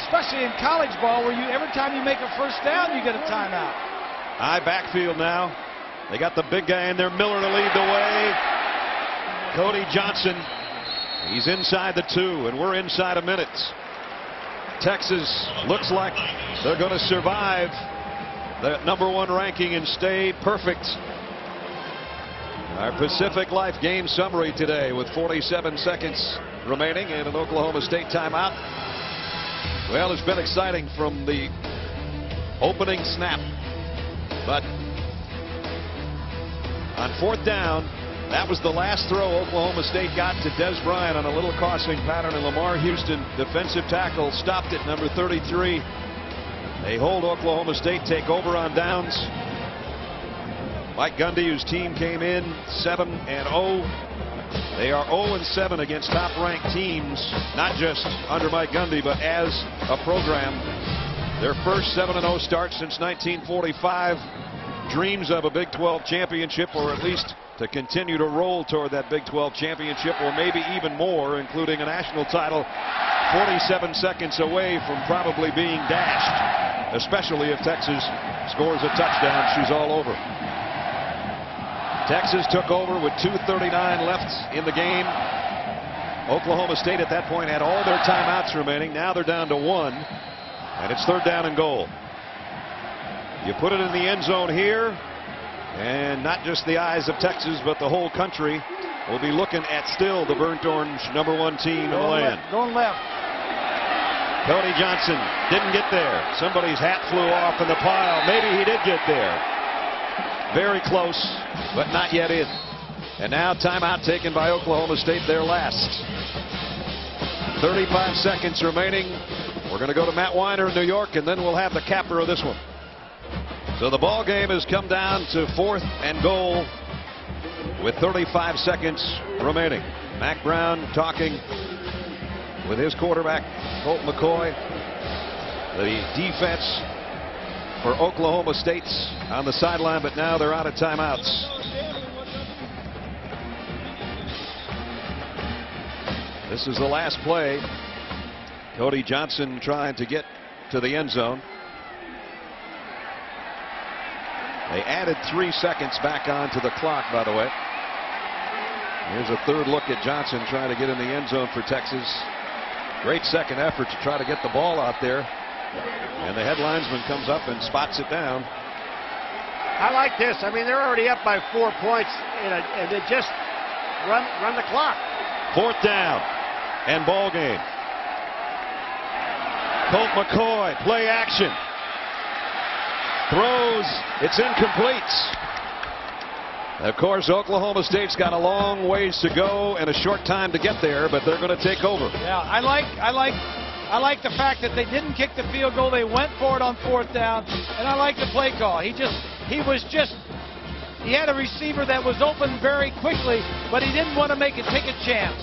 Speaker 3: Especially in college ball where every time you make a 1st down, you get a timeout.
Speaker 2: High backfield now. They got the big guy in there, Miller, to lead the way. Cody Johnson, he's inside the 2, and we're inside a minute. Texas looks like they're going to survive the #1 ranking and stay perfect. Our Pacific Life game summary today with 47 seconds remaining and an Oklahoma State timeout. Well, it's been exciting from the opening snap, but on 4th down, that was the last throw Oklahoma State got to Desz Bryant on a little crossing pattern, and Lamar Houston, defensive tackle, stopped it, number 33. They hold Oklahoma State, take over on downs. Mike Gundy, whose team came in 7-0. They are 0-7 against top-ranked teams, not just under Mike Gundy, but as a program. Their first 7-0 start since 1945. Dreams of a Big 12 championship, or at least to continue to roll toward that Big 12 championship, or maybe even more, including a national title. 47 seconds away from probably being dashed, especially if Texas scores a touchdown. She's all over. Texas took over with 2:39 left in the game. Oklahoma State at that point had all their timeouts remaining. Now they're down to 1, and it's 3rd down and goal. You put it in the end zone here, and not just the eyes of Texas, but the whole country will be looking at still the burnt orange #1 team in the land.
Speaker 3: Going left.
Speaker 2: Cody Johnson didn't get there. Somebody's hat flew off in the pile. Maybe he did get there. Very close, but not yet in. And now timeout taken by Oklahoma State, their last. 35 seconds remaining. We're going to go to Matt Weiner in New York, and then we'll have the capper of this one. So the ball game has come down to 4th and goal with 35 seconds remaining. Mack Brown talking with his quarterback, Colt McCoy. The defense for Oklahoma State on the sideline, but now they're out of timeouts. This is the last play. Cody Johnson trying to get to the end zone. They added 3 seconds back onto the clock, by the way. Here's a 3rd look at Johnson trying to get in the end zone for Texas. Great second effort to try to get the ball out there. And the head linesman comes up and spots it down.
Speaker 5: I like this. I mean, they're already up by 4 points, and they just run the clock.
Speaker 2: 4th down and ball game. Colt McCoy, play action. Throws, it's incomplete. Of course, Oklahoma State's got a long ways to go and a short time to get there, but they're going to take over.
Speaker 3: Yeah, I like the fact that they didn't kick the field goal. They went for it on 4th down, and I like the play call. He had a receiver that was open very quickly, but he didn't want to take a chance.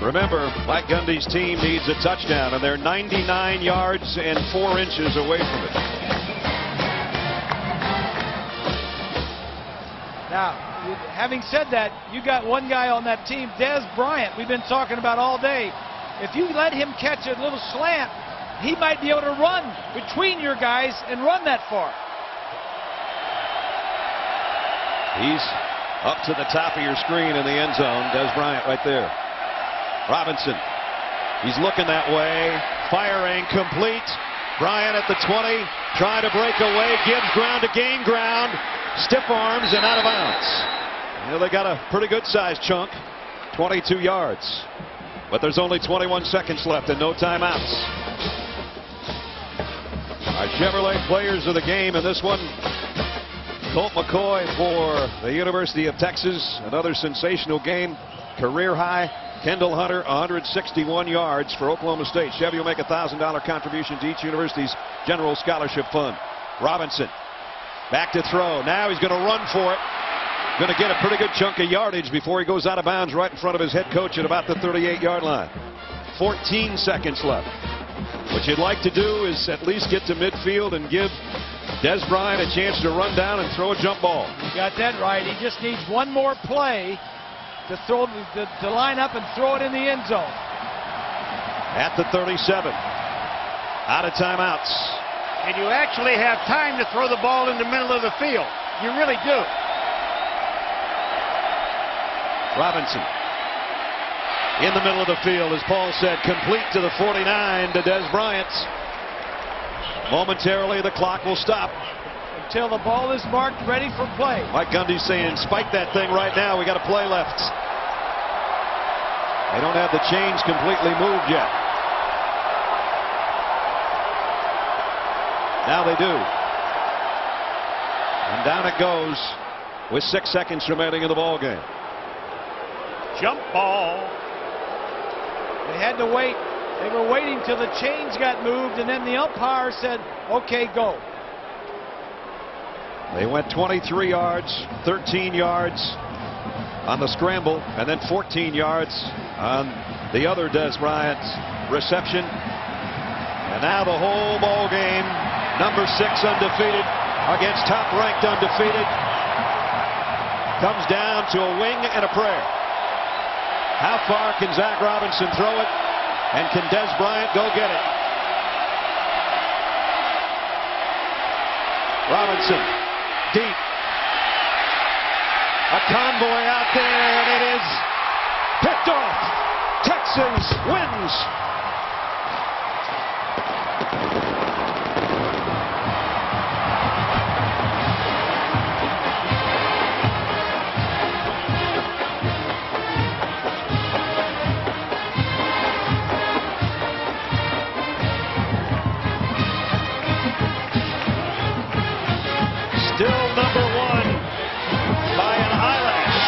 Speaker 2: Remember, Mike Gundy's team needs a touchdown, and they're 99 yards and 4 inches away from it.
Speaker 3: Now, having said that, you got one guy on that team, Desz Bryant, we've been talking about all day. If you let him catch a little slant, he might be able to run between your guys and run that far.
Speaker 2: He's up to the top of your screen in the end zone. Desz Bryant right there. Robinson. He's looking that way. Firing complete. Bryant at the 20. Trying to break away. Gives ground to gain ground. Stiff arms and out of bounds. You know, they got a pretty good sized chunk. 22 yards. But there's only 21 seconds left and no timeouts. Our Chevrolet players of the game in this one. Colt McCoy for the University of Texas. Another sensational game. Career high. Kendall Hunter, 161 yards for Oklahoma State. Chevy will make a $1,000 contribution to each university's general scholarship fund. Robinson back to throw. Now he's going to run for it. Going to get a pretty good chunk of yardage before he goes out of bounds right in front of his head coach at about the 38-yard line. 14 seconds left. What you'd like to do is at least get to midfield and give Desz Bryant a chance to run down and throw a jump ball.
Speaker 3: You got that right. He just needs one more play to line up and throw it in the end zone.
Speaker 2: At the 37. Out of timeouts.
Speaker 5: And you actually have time to throw the ball in the middle of the field. You really do.
Speaker 2: Robinson in the middle of the field, as Paul said, complete to the 49 to Desz Bryant. Momentarily, the clock will stop.
Speaker 3: Until the ball is marked ready for play.
Speaker 2: Mike Gundy's saying, spike that thing right now. We got a play left. They don't have the chains completely moved yet. Now they do. And down it goes with 6 seconds remaining in the ball game.
Speaker 5: Jump ball.
Speaker 3: They had to wait. They were waiting till the chains got moved, and then the umpire said, okay, go.
Speaker 2: They went 23 yards, 13 yards on the scramble, and then 14 yards on the other Desz Bryant reception. And now the whole ball game, number 6 undefeated against top-ranked undefeated, comes down to a wing and a prayer. How far can Zach Robinson throw it? And can Desz Bryant go get it? Robinson, deep. A convoy out there, and it is picked off. Texas wins. Still number 1 by an eyelash.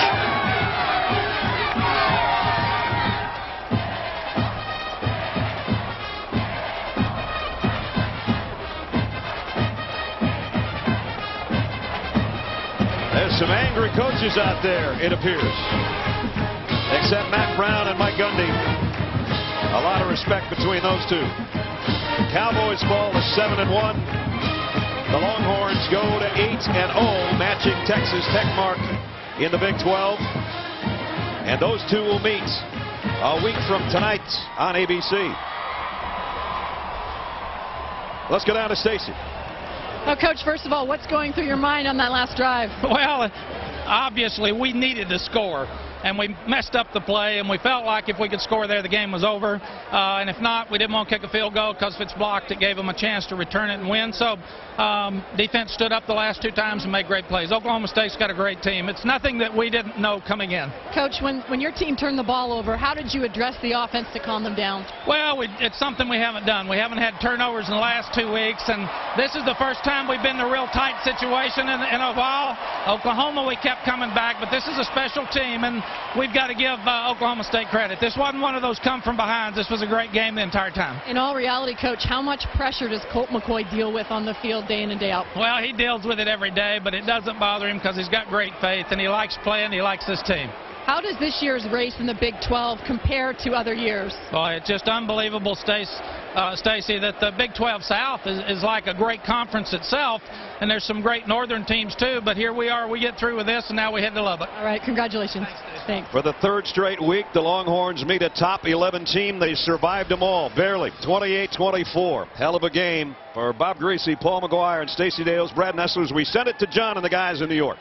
Speaker 2: There's some angry coaches out there, it appears. Except Matt Brown and Mike Gundy. A lot of respect between those two. Cowboys fall to 7-1. The Longhorns go to 8-0, matching Texas Tech mark in the Big 12. And those two will meet a week from tonight on ABC. Let's go down to Stacy.
Speaker 4: Well, Coach, first of all, what's going through your mind on that last drive?
Speaker 11: Well, obviously we needed to score.
Speaker 9: and we messed up the play, and we felt like if we could score there, the game was over. And if not, we didn't want to kick a field goal because if it's blocked, it gave them a chance to return it and win. So defense stood up the last 2 times and made great plays. Oklahoma State's got a great team. It's nothing that we didn't know coming in.
Speaker 4: Coach, when your team turned the ball over, how did you address the offense to calm them down?
Speaker 9: Well, it's something we haven't done. We haven't had turnovers in the last 2 weeks, and this is the first time we've been in a real tight situation in a while. Oklahoma, we kept coming back, but this is a special team, and we've got to give Oklahoma State credit. This wasn't one of those come from behinds. This was a great game the entire time.
Speaker 4: In all reality, Coach, how much pressure does Colt McCoy deal with on the field day in and day out?
Speaker 9: Well, he deals with it every day, but it doesn't bother him because he's got great faith, and he likes playing. He likes this team.
Speaker 4: How does this year's race in the Big 12 compare to other years?
Speaker 9: Well, it's just unbelievable, Stacy, that the Big 12 South is like a great conference itself, and there's some great northern teams too, but here we are, we get through with this, and now we head to Lubbock.
Speaker 4: All right, congratulations. Thanks.
Speaker 2: For the 3rd straight week, the Longhorns meet a top 11 team. They survived them all, barely, 28-24. Hell of a game for Bob Greasy, Paul McCoy, and Stacey Dales, Brad Nesslers. We send it to John and the guys in New York.